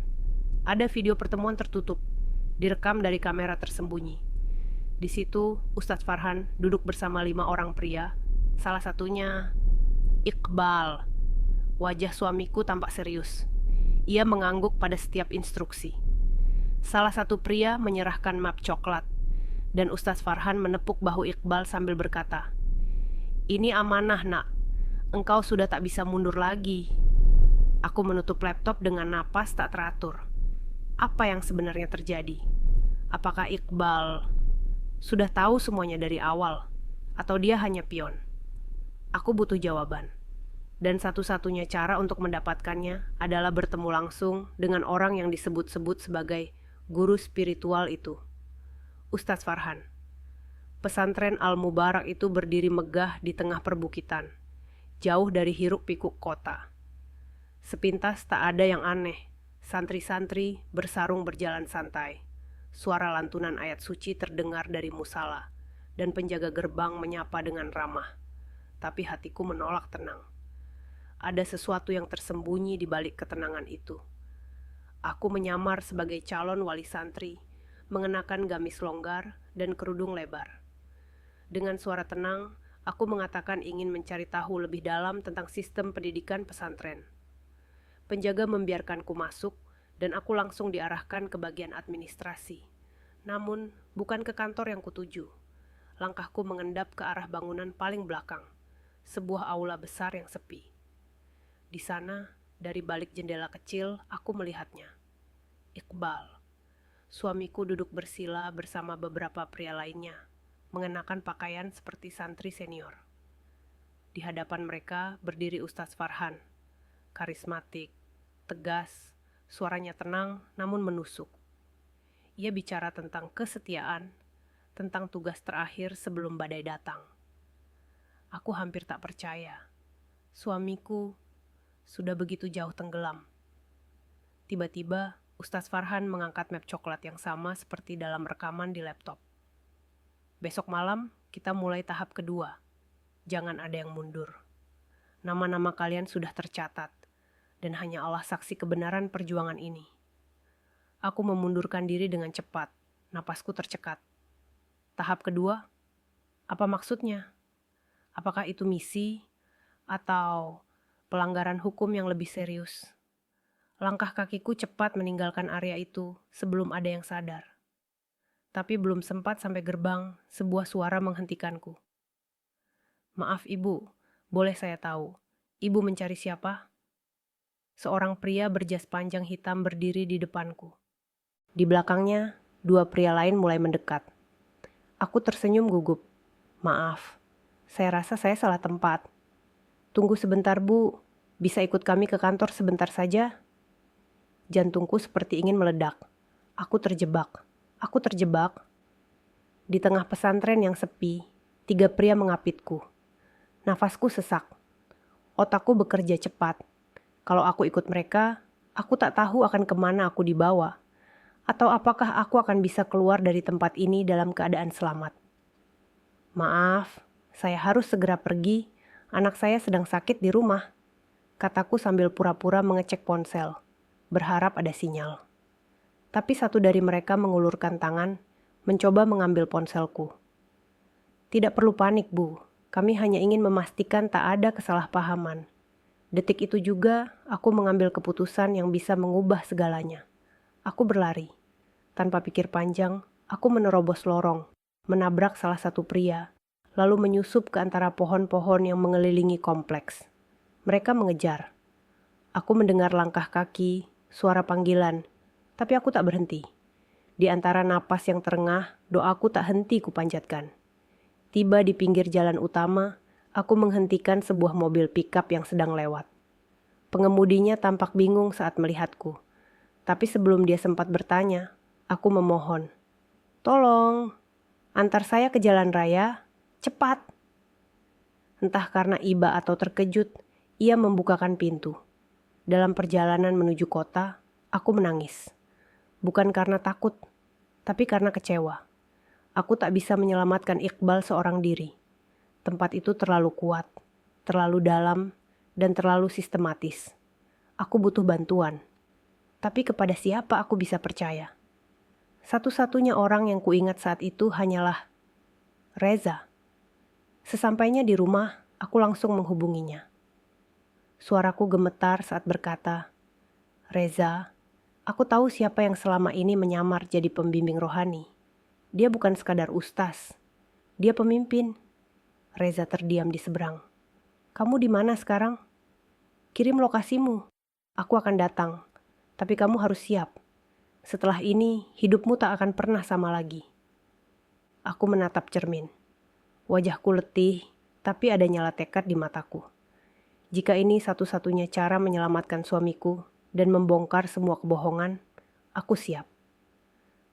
ada video pertemuan tertutup, direkam dari kamera tersembunyi. Di situ, Ustadz Farhan duduk bersama 5 orang pria, salah satunya Iqbal. Wajah suamiku tampak serius. Ia mengangguk pada setiap instruksi. Salah satu pria menyerahkan map coklat, dan Ustadz Farhan menepuk bahu Iqbal sambil berkata, "Ini amanah, nak. Engkau sudah tak bisa mundur lagi." Aku menutup laptop dengan napas tak teratur. Apa yang sebenarnya terjadi? Apakah Iqbal sudah tahu semuanya dari awal? Atau dia hanya pion? Aku butuh jawaban. Dan satu-satunya cara untuk mendapatkannya adalah bertemu langsung dengan orang yang disebut-sebut sebagai guru spiritual itu, Ustadz Farhan. Pesantren Al-Mubarak itu berdiri megah di tengah perbukitan, jauh dari hiruk-pikuk kota. Sepintas tak ada yang aneh, santri-santri bersarung berjalan santai. Suara lantunan ayat suci terdengar dari musala, dan penjaga gerbang menyapa dengan ramah. Tapi hatiku menolak tenang. Ada sesuatu yang tersembunyi di balik ketenangan itu. Aku menyamar sebagai calon wali santri, mengenakan gamis longgar dan kerudung lebar. Dengan suara tenang, aku mengatakan ingin mencari tahu lebih dalam tentang sistem pendidikan pesantren. Penjaga membiarkanku masuk, dan aku langsung diarahkan ke bagian administrasi. Namun, bukan ke kantor yang kutuju. Langkahku mengendap ke arah bangunan paling belakang, sebuah aula besar yang sepi. Di sana, dari balik jendela kecil, aku melihatnya. Iqbal. Suamiku duduk bersila bersama beberapa pria lainnya, mengenakan pakaian seperti santri senior. Di hadapan mereka berdiri Ustadz Farhan, karismatik, tegas, suaranya tenang namun menusuk. Ia bicara tentang kesetiaan, tentang tugas terakhir sebelum badai datang. Aku hampir tak percaya. Suamiku sudah begitu jauh tenggelam. Tiba-tiba, Ustadz Farhan mengangkat map coklat yang sama seperti dalam rekaman di laptop. Besok malam, kita mulai tahap kedua. Jangan ada yang mundur. Nama-nama kalian sudah tercatat, dan hanya Allah saksi kebenaran perjuangan ini. Aku memundurkan diri dengan cepat, napasku tercekat. Tahap kedua? Apa maksudnya? Apakah itu misi, atau pelanggaran hukum yang lebih serius? Langkah kakiku cepat meninggalkan area itu sebelum ada yang sadar. Tapi belum sempat sampai gerbang, sebuah suara menghentikanku. "Maaf ibu, boleh saya tahu, ibu mencari siapa?" Seorang pria berjas panjang hitam berdiri di depanku. Di belakangnya, 2 pria lain mulai mendekat. Aku tersenyum gugup. "Maaf, saya rasa saya salah tempat. Tunggu sebentar Bu, bisa ikut kami ke kantor sebentar saja?" Jantungku seperti ingin meledak. Aku terjebak. Di tengah pesantren yang sepi, 3 pria mengapitku. Nafasku sesak. Otakku bekerja cepat. Kalau aku ikut mereka, aku tak tahu akan kemana aku dibawa. Atau apakah aku akan bisa keluar dari tempat ini dalam keadaan selamat. "Maaf, saya harus segera pergi. Anak saya sedang sakit di rumah," kataku sambil pura-pura mengecek ponsel, berharap ada sinyal. Tapi satu dari mereka mengulurkan tangan, mencoba mengambil ponselku. "Tidak perlu panik, Bu. Kami hanya ingin memastikan tak ada kesalahpahaman." Detik itu juga, aku mengambil keputusan yang bisa mengubah segalanya. Aku berlari. Tanpa pikir panjang, aku menerobos lorong, menabrak salah satu pria, lalu menyusup ke antara pohon-pohon yang mengelilingi kompleks. Mereka mengejar. Aku mendengar langkah kaki, suara panggilan, tapi aku tak berhenti. Di antara napas yang terengah, doaku tak henti kupanjatkan. Tiba di pinggir jalan utama, aku menghentikan sebuah mobil pickup yang sedang lewat. Pengemudinya tampak bingung saat melihatku. Tapi sebelum dia sempat bertanya, aku memohon, "Tolong, antar saya ke jalan raya, cepat." Entah karena iba atau terkejut, ia membukakan pintu. Dalam perjalanan menuju kota, aku menangis. Bukan karena takut, Tapi karena kecewa, aku tak bisa menyelamatkan Iqbal seorang diri. Tempat itu terlalu kuat, terlalu dalam, dan terlalu sistematis. Aku butuh bantuan. Tapi kepada siapa aku bisa percaya? Satu-satunya orang yang kuingat saat itu hanyalah Reza. Sesampainya di rumah, aku langsung menghubunginya. Suaraku gemetar saat berkata, "Reza, aku tahu siapa yang selama ini menyamar jadi pembimbing rohani. Dia bukan sekadar ustaz. Dia pemimpin." Reza terdiam di seberang. "Kamu di mana sekarang?" "Kirim lokasimu. Aku akan datang. Tapi kamu harus siap. Setelah ini, hidupmu tak akan pernah sama lagi." Aku menatap cermin. Wajahku letih, tapi ada nyala tekad di mataku. Jika ini satu-satunya cara menyelamatkan suamiku dan membongkar semua kebohongan, aku siap.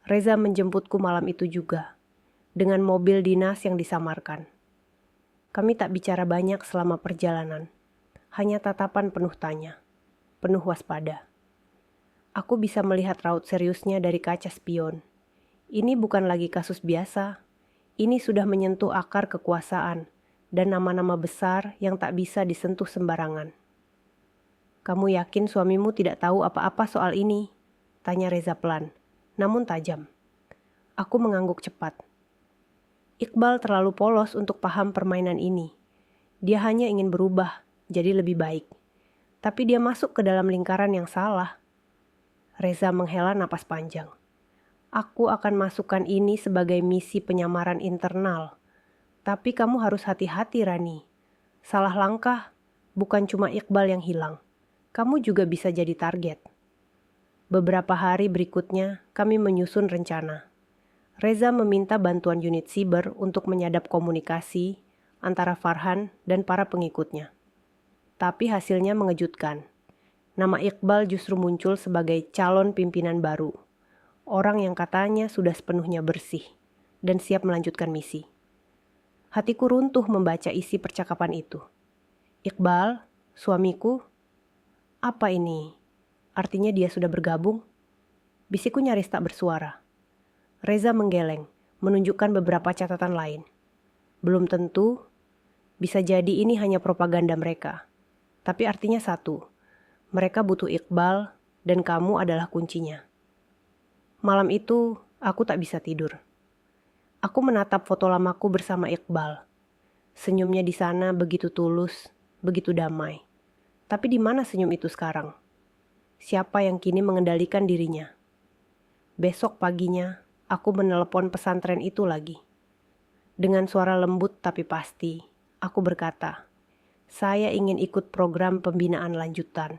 Reza menjemputku malam itu juga, dengan mobil dinas yang disamarkan. Kami tak bicara banyak selama perjalanan, hanya tatapan penuh tanya, penuh waspada. Aku bisa melihat raut seriusnya dari kaca spion. Ini bukan lagi kasus biasa. Ini sudah menyentuh akar kekuasaan dan nama-nama besar yang tak bisa disentuh sembarangan. "Kamu yakin suamimu tidak tahu apa-apa soal ini?" tanya Reza pelan, namun tajam. Aku mengangguk cepat. Iqbal terlalu polos untuk paham permainan ini. Dia hanya ingin berubah, jadi lebih baik. Tapi dia masuk ke dalam lingkaran yang salah. Reza menghela napas panjang. "Aku akan masukkan ini sebagai misi penyamaran internal. Tapi kamu harus hati-hati, Rani. Salah langkah, bukan cuma Iqbal yang hilang. Kamu juga bisa jadi target." Beberapa hari berikutnya, kami menyusun rencana. Reza meminta bantuan unit siber untuk menyadap komunikasi antara Farhan dan para pengikutnya. Tapi hasilnya mengejutkan. Nama Iqbal justru muncul sebagai calon pimpinan baru. Orang yang katanya sudah sepenuhnya bersih dan siap melanjutkan misi. Hatiku runtuh membaca isi percakapan itu. "Iqbal, suamiku, apa ini? Artinya dia sudah bergabung?" Bisikku nyaris tak bersuara. Reza menggeleng, menunjukkan beberapa catatan lain. "Belum tentu, bisa jadi ini hanya propaganda mereka. Tapi artinya satu, mereka butuh Iqbal dan kamu adalah kuncinya." Malam itu, aku tak bisa tidur. Aku menatap foto lamaku bersama Iqbal. Senyumnya di sana begitu tulus, begitu damai. Tapi di mana senyum itu sekarang? Siapa yang kini mengendalikan dirinya? Besok paginya, aku menelepon pesantren itu lagi. Dengan suara lembut tapi pasti, aku berkata, "Saya ingin ikut program pembinaan lanjutan.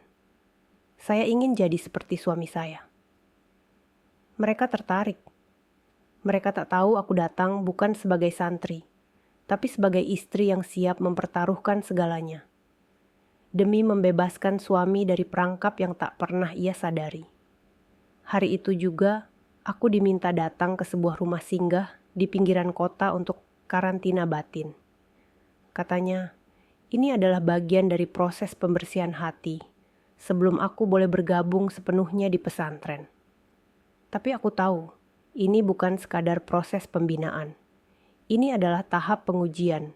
Saya ingin jadi seperti suami saya." Mereka tertarik. Mereka tak tahu aku datang bukan sebagai santri, tapi sebagai istri yang siap mempertaruhkan segalanya. Demi membebaskan suami dari perangkap yang tak pernah ia sadari. Hari itu juga, aku diminta datang ke sebuah rumah singgah di pinggiran kota untuk karantina batin. Katanya, ini adalah bagian dari proses pembersihan hati sebelum aku boleh bergabung sepenuhnya di pesantren. Tapi aku tahu, ini bukan sekadar proses pembinaan. Ini adalah tahap pengujian.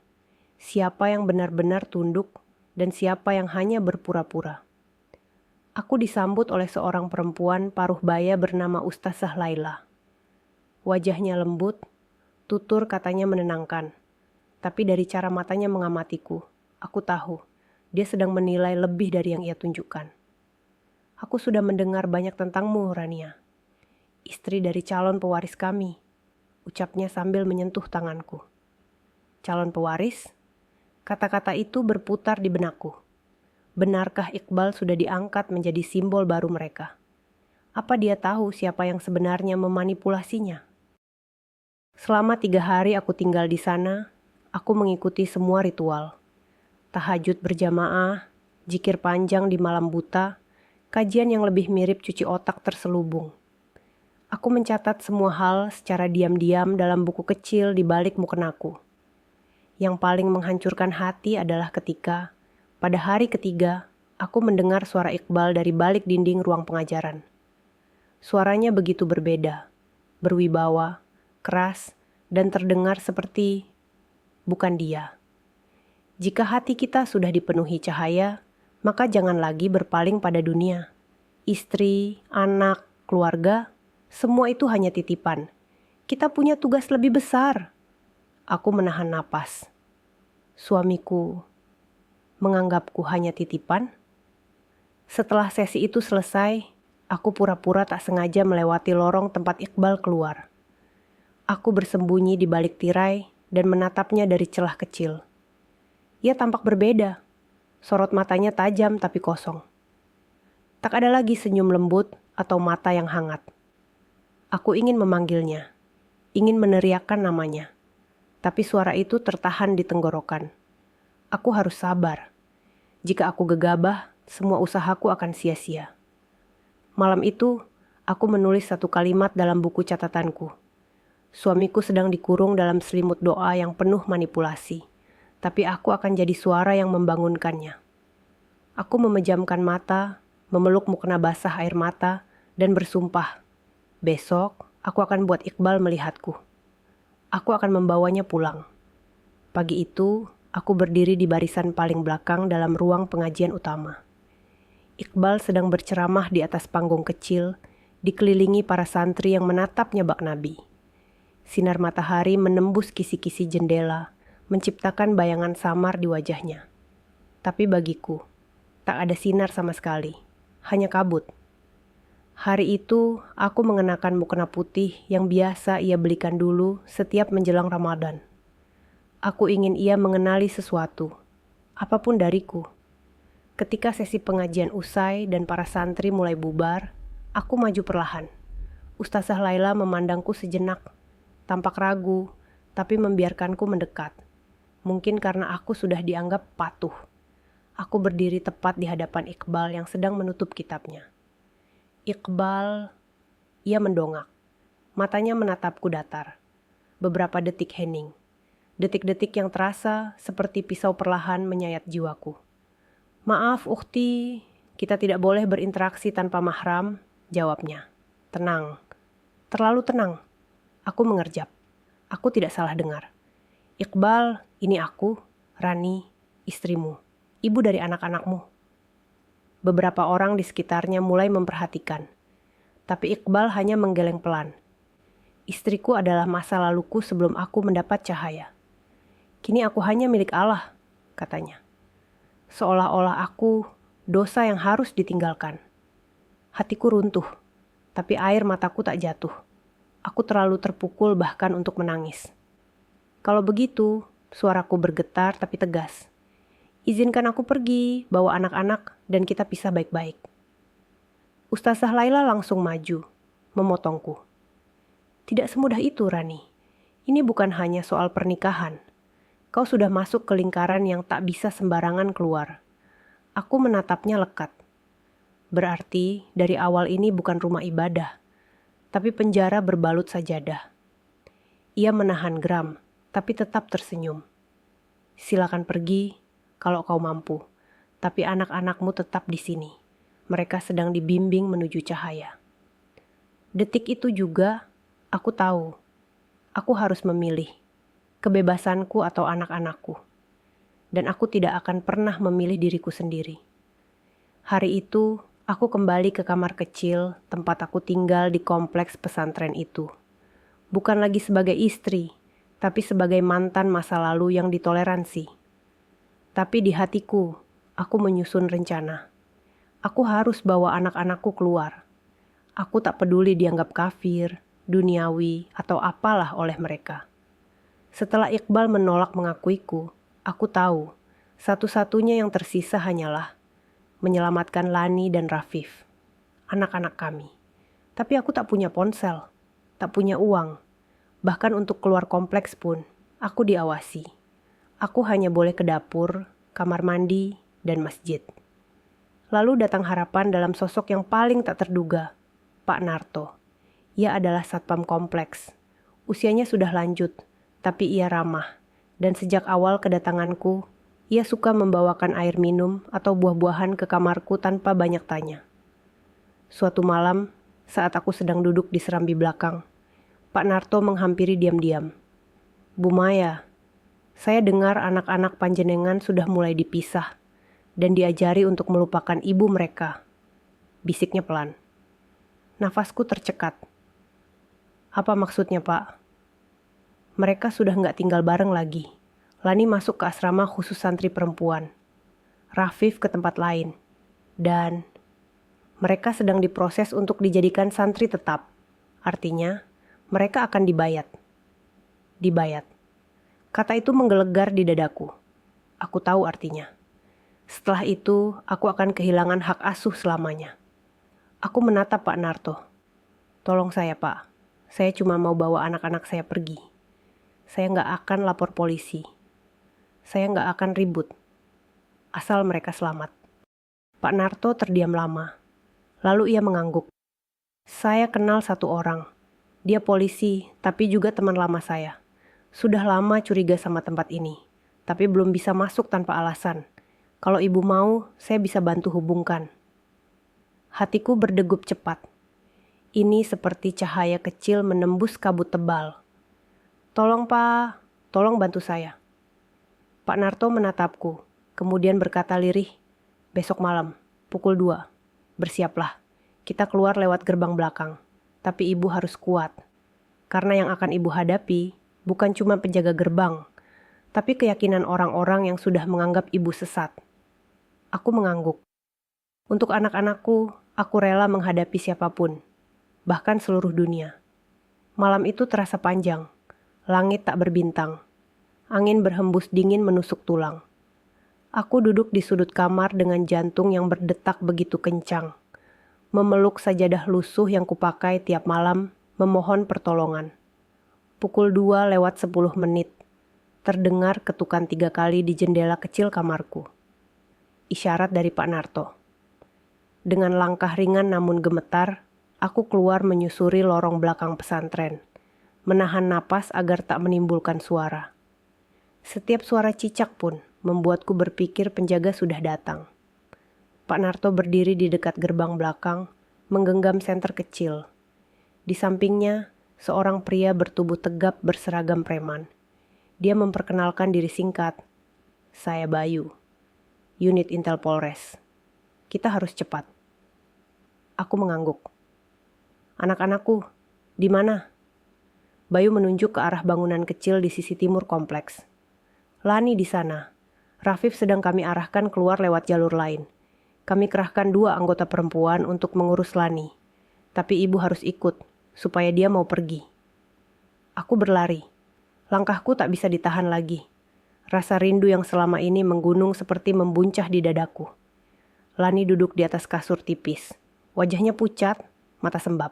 Siapa yang benar-benar tunduk dan siapa yang hanya berpura-pura. Aku disambut oleh seorang perempuan paruh baya bernama Ustazah Laila. Wajahnya lembut, tutur katanya menenangkan. Tapi dari cara matanya mengamatiku, aku tahu dia sedang menilai lebih dari yang ia tunjukkan. "Aku sudah mendengar banyak tentangmu, Rania. Istri dari calon pewaris kami," ucapnya sambil menyentuh tanganku. "Calon pewaris?" Kata-kata itu berputar di benakku. Benarkah Iqbal sudah diangkat menjadi simbol baru mereka? Apa dia tahu siapa yang sebenarnya memanipulasinya? Selama 3 hari aku tinggal di sana, aku mengikuti semua ritual. Tahajud berjamaah, zikir panjang di malam buta, kajian yang lebih mirip cuci otak terselubung. Aku mencatat semua hal secara diam-diam dalam buku kecil di balik mukenaku. Yang paling menghancurkan hati adalah ketika, pada hari ketiga, aku mendengar suara Iqbal dari balik dinding ruang pengajaran. Suaranya begitu berbeda, berwibawa, keras, dan terdengar seperti bukan dia. Jika hati kita sudah dipenuhi cahaya, maka jangan lagi berpaling pada dunia. Istri, anak, keluarga, semua itu hanya titipan. Kita punya tugas lebih besar. Aku menahan napas. Suamiku menganggapku hanya titipan. Setelah sesi itu selesai, aku pura-pura tak sengaja melewati lorong tempat Iqbal keluar. Aku bersembunyi di balik tirai dan menatapnya dari celah kecil. Ia tampak berbeda. Sorot matanya tajam tapi kosong. Tak ada lagi senyum lembut atau mata yang hangat. Aku ingin memanggilnya, ingin meneriakkan namanya. Tapi suara itu tertahan di tenggorokan. Aku harus sabar. Jika aku gegabah, semua usahaku akan sia-sia. Malam itu, aku menulis satu kalimat dalam buku catatanku. Suamiku sedang dikurung dalam selimut doa yang penuh manipulasi. Tapi aku akan jadi suara yang membangunkannya. Aku memejamkan mata, memeluk mukena basah air mata, dan bersumpah, besok aku akan buat Iqbal melihatku. Aku akan membawanya pulang. Pagi itu, aku berdiri di barisan paling belakang dalam ruang pengajian utama. Iqbal sedang berceramah di atas panggung kecil, dikelilingi para santri yang menatapnya bak Nabi. Sinar matahari menembus kisi-kisi jendela, menciptakan bayangan samar di wajahnya. Tapi bagiku, tak ada sinar sama sekali, hanya kabut. Hari itu, aku mengenakan mukena putih yang biasa ia belikan dulu setiap menjelang Ramadan. Aku ingin ia mengenali sesuatu, apapun dariku. Ketika sesi pengajian usai dan para santri mulai bubar, aku maju perlahan. Ustazah Laila memandangku sejenak, tampak ragu, tapi membiarkanku mendekat. Mungkin karena aku sudah dianggap patuh. Aku berdiri tepat di hadapan Iqbal yang sedang menutup kitabnya. Iqbal, ia mendongak. Matanya menatapku datar. Beberapa detik hening. Detik-detik yang terasa seperti pisau perlahan menyayat jiwaku. Maaf, ukhti, kita tidak boleh berinteraksi tanpa mahram, jawabnya. Tenang, terlalu tenang. Aku mengerjap. Aku tidak salah dengar. Iqbal, ini aku, Rani, istrimu, ibu dari anak-anakmu. Beberapa orang di sekitarnya mulai memperhatikan. Tapi Iqbal hanya menggeleng pelan. Istriku adalah masa laluku sebelum aku mendapat cahaya. Kini aku hanya milik Allah, katanya. Seolah-olah aku dosa yang harus ditinggalkan. Hatiku runtuh, tapi air mataku tak jatuh. Aku terlalu terpukul bahkan untuk menangis. Kalau begitu, suaraku bergetar tapi tegas. Izinkan aku pergi, bawa anak-anak, dan kita pisah baik-baik. Ustazah Laila langsung maju, memotongku. Tidak semudah itu, Rani. Ini bukan hanya soal pernikahan. Kau sudah masuk ke lingkaran yang tak bisa sembarangan keluar. Aku menatapnya lekat. Berarti dari awal ini bukan rumah ibadah, tapi penjara berbalut sajadah. Ia menahan geram, tapi tetap tersenyum. Silakan pergi kalau kau mampu, tapi anak-anakmu tetap di sini. Mereka sedang dibimbing menuju cahaya. Detik itu juga, aku tahu, aku harus memilih kebebasanku atau anak-anakku. Dan aku tidak akan pernah memilih diriku sendiri. Hari itu, aku kembali ke kamar kecil tempat aku tinggal di kompleks pesantren itu. Bukan lagi sebagai istri, tapi sebagai mantan masa lalu yang ditoleransi. Tapi di hatiku, aku menyusun rencana. Aku harus bawa anak-anakku keluar. Aku tak peduli dianggap kafir, duniawi, atau apalah oleh mereka. Setelah Iqbal menolak mengakuiku, aku tahu satu-satunya yang tersisa hanyalah menyelamatkan Lani dan Rafif, anak-anak kami. Tapi aku tak punya ponsel, tak punya uang. Bahkan untuk keluar kompleks pun, aku diawasi. Aku hanya boleh ke dapur, kamar mandi, dan masjid. Lalu datang harapan dalam sosok yang paling tak terduga, Pak Narto. Ia adalah satpam kompleks. Usianya sudah lanjut, tapi ia ramah. Dan sejak awal kedatanganku, ia suka membawakan air minum atau buah-buahan ke kamarku tanpa banyak tanya. Suatu malam, saat aku sedang duduk di serambi belakang, Pak Narto menghampiri diam-diam. Bu Maya, saya dengar anak-anak panjenengan sudah mulai dipisah dan diajari untuk melupakan ibu mereka. Bisiknya pelan. Nafasku tercekat. Apa maksudnya, Pak? Mereka sudah nggak tinggal bareng lagi. Lani masuk ke asrama khusus santri perempuan. Rafif ke tempat lain. Dan mereka sedang diproses untuk dijadikan santri tetap. Artinya, mereka akan dibayat. Dibayat. Kata itu menggelegar di dadaku. Aku tahu artinya. Setelah itu, aku akan kehilangan hak asuh selamanya. Aku menatap Pak Narto. Tolong saya, Pak. Saya cuma mau bawa anak-anak saya pergi. Saya nggak akan lapor polisi. Saya nggak akan ribut. Asal mereka selamat. Pak Narto terdiam lama. Lalu ia mengangguk. Saya kenal satu orang. Dia polisi, tapi juga teman lama saya. Sudah lama curiga sama tempat ini, tapi belum bisa masuk tanpa alasan. Kalau ibu mau, saya bisa bantu hubungkan. Hatiku berdegup cepat. Ini seperti cahaya kecil menembus kabut tebal. Tolong, Pak, tolong bantu saya. Pak Narto menatapku, kemudian berkata lirih, besok malam, pukul 2, bersiaplah. Kita keluar lewat gerbang belakang. Tapi ibu harus kuat. Karena yang akan ibu hadapi bukan cuma penjaga gerbang, tapi keyakinan orang-orang yang sudah menganggap ibu sesat. Aku mengangguk. Untuk anak-anakku, aku rela menghadapi siapapun, bahkan seluruh dunia. Malam itu terasa panjang. Langit tak berbintang. Angin berhembus dingin menusuk tulang. Aku duduk di sudut kamar dengan jantung yang berdetak begitu kencang. Memeluk sajadah lusuh yang kupakai tiap malam, memohon pertolongan. Pukul 2 lewat 10 menit. Terdengar ketukan 3 kali di jendela kecil kamarku. Isyarat dari Pak Narto. Dengan langkah ringan namun gemetar, aku keluar menyusuri lorong belakang pesantren. Menahan napas agar tak menimbulkan suara. Setiap suara cicak pun membuatku berpikir penjaga sudah datang. Pak Narto berdiri di dekat gerbang belakang, menggenggam senter kecil. Di sampingnya, seorang pria bertubuh tegap berseragam preman. Dia memperkenalkan diri singkat. Saya Bayu, unit Intel Polres. Kita harus cepat. Aku mengangguk. Anak-anakku, di mana? Bayu menunjuk ke arah bangunan kecil di sisi timur kompleks. Lani di sana. Rafif sedang kami arahkan keluar lewat jalur lain. Kami kerahkan 2 anggota perempuan untuk mengurus Lani. Tapi ibu harus ikut, supaya dia mau pergi. Aku berlari. Langkahku tak bisa ditahan lagi. Rasa rindu yang selama ini menggunung seperti membuncah di dadaku. Lani duduk di atas kasur tipis. Wajahnya pucat, mata sembab.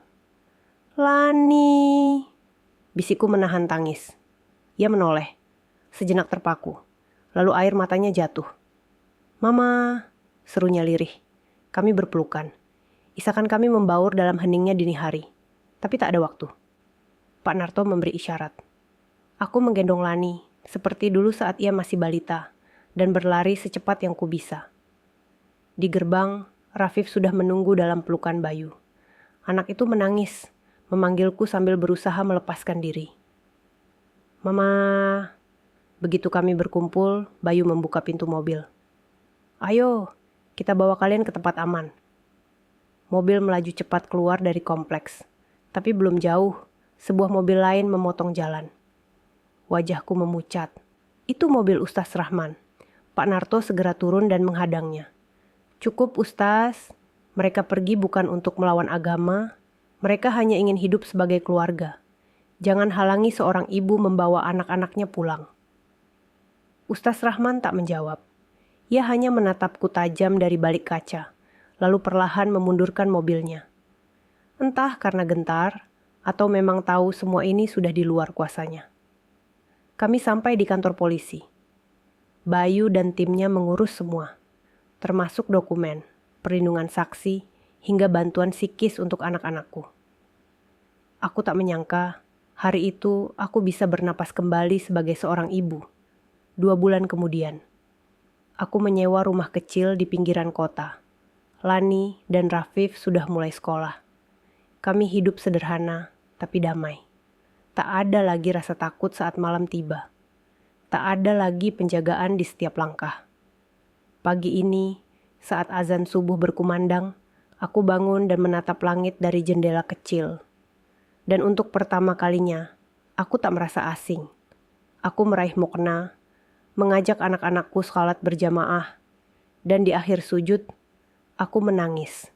Lani, bisikku menahan tangis. Ia menoleh. Sejenak terpaku. Lalu air matanya jatuh. Mama, serunya lirih. Kami berpelukan. Isakan kami membaur dalam heningnya dini hari. Tapi tak ada waktu. Pak Narto memberi isyarat. Aku menggendong Lani, seperti dulu saat ia masih balita, dan berlari secepat yang ku bisa. Di gerbang, Rafif sudah menunggu dalam pelukan Bayu. Anak itu menangis, memanggilku sambil berusaha melepaskan diri. Mama. Begitu kami berkumpul, Bayu membuka pintu mobil. Ayo, kita bawa kalian ke tempat aman. Mobil melaju cepat keluar dari kompleks. Tapi belum jauh, sebuah mobil lain memotong jalan. Wajahku memucat. Itu mobil Ustaz Rahman. Pak Narto segera turun dan menghadangnya. Cukup Ustaz, mereka pergi bukan untuk melawan agama. Mereka hanya ingin hidup sebagai keluarga. Jangan halangi seorang ibu membawa anak-anaknya pulang. Ustaz Rahman tak menjawab. Ia hanya menatapku tajam dari balik kaca, lalu perlahan memundurkan mobilnya. Entah karena gentar, atau memang tahu semua ini sudah di luar kuasanya. Kami sampai di kantor polisi. Bayu dan timnya mengurus semua, termasuk dokumen, perlindungan saksi, hingga bantuan psikis untuk anak-anakku. Aku tak menyangka, hari itu aku bisa bernapas kembali sebagai seorang ibu. 2 bulan kemudian, aku menyewa rumah kecil di pinggiran kota. Lani dan Rafif sudah mulai sekolah. Kami hidup sederhana, tapi damai. Tak ada lagi rasa takut saat malam tiba. Tak ada lagi penjagaan di setiap langkah. Pagi ini, saat azan subuh berkumandang, aku bangun dan menatap langit dari jendela kecil. Dan untuk pertama kalinya, aku tak merasa asing. Aku meraih mukna, mengajak anak-anakku salat berjamaah, dan di akhir sujud, aku menangis.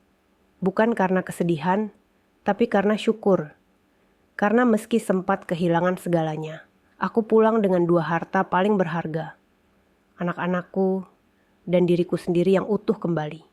Bukan karena kesedihan, tapi karena syukur. Karena meski sempat kehilangan segalanya, aku pulang dengan dua harta paling berharga. Anak-anakku dan diriku sendiri yang utuh kembali.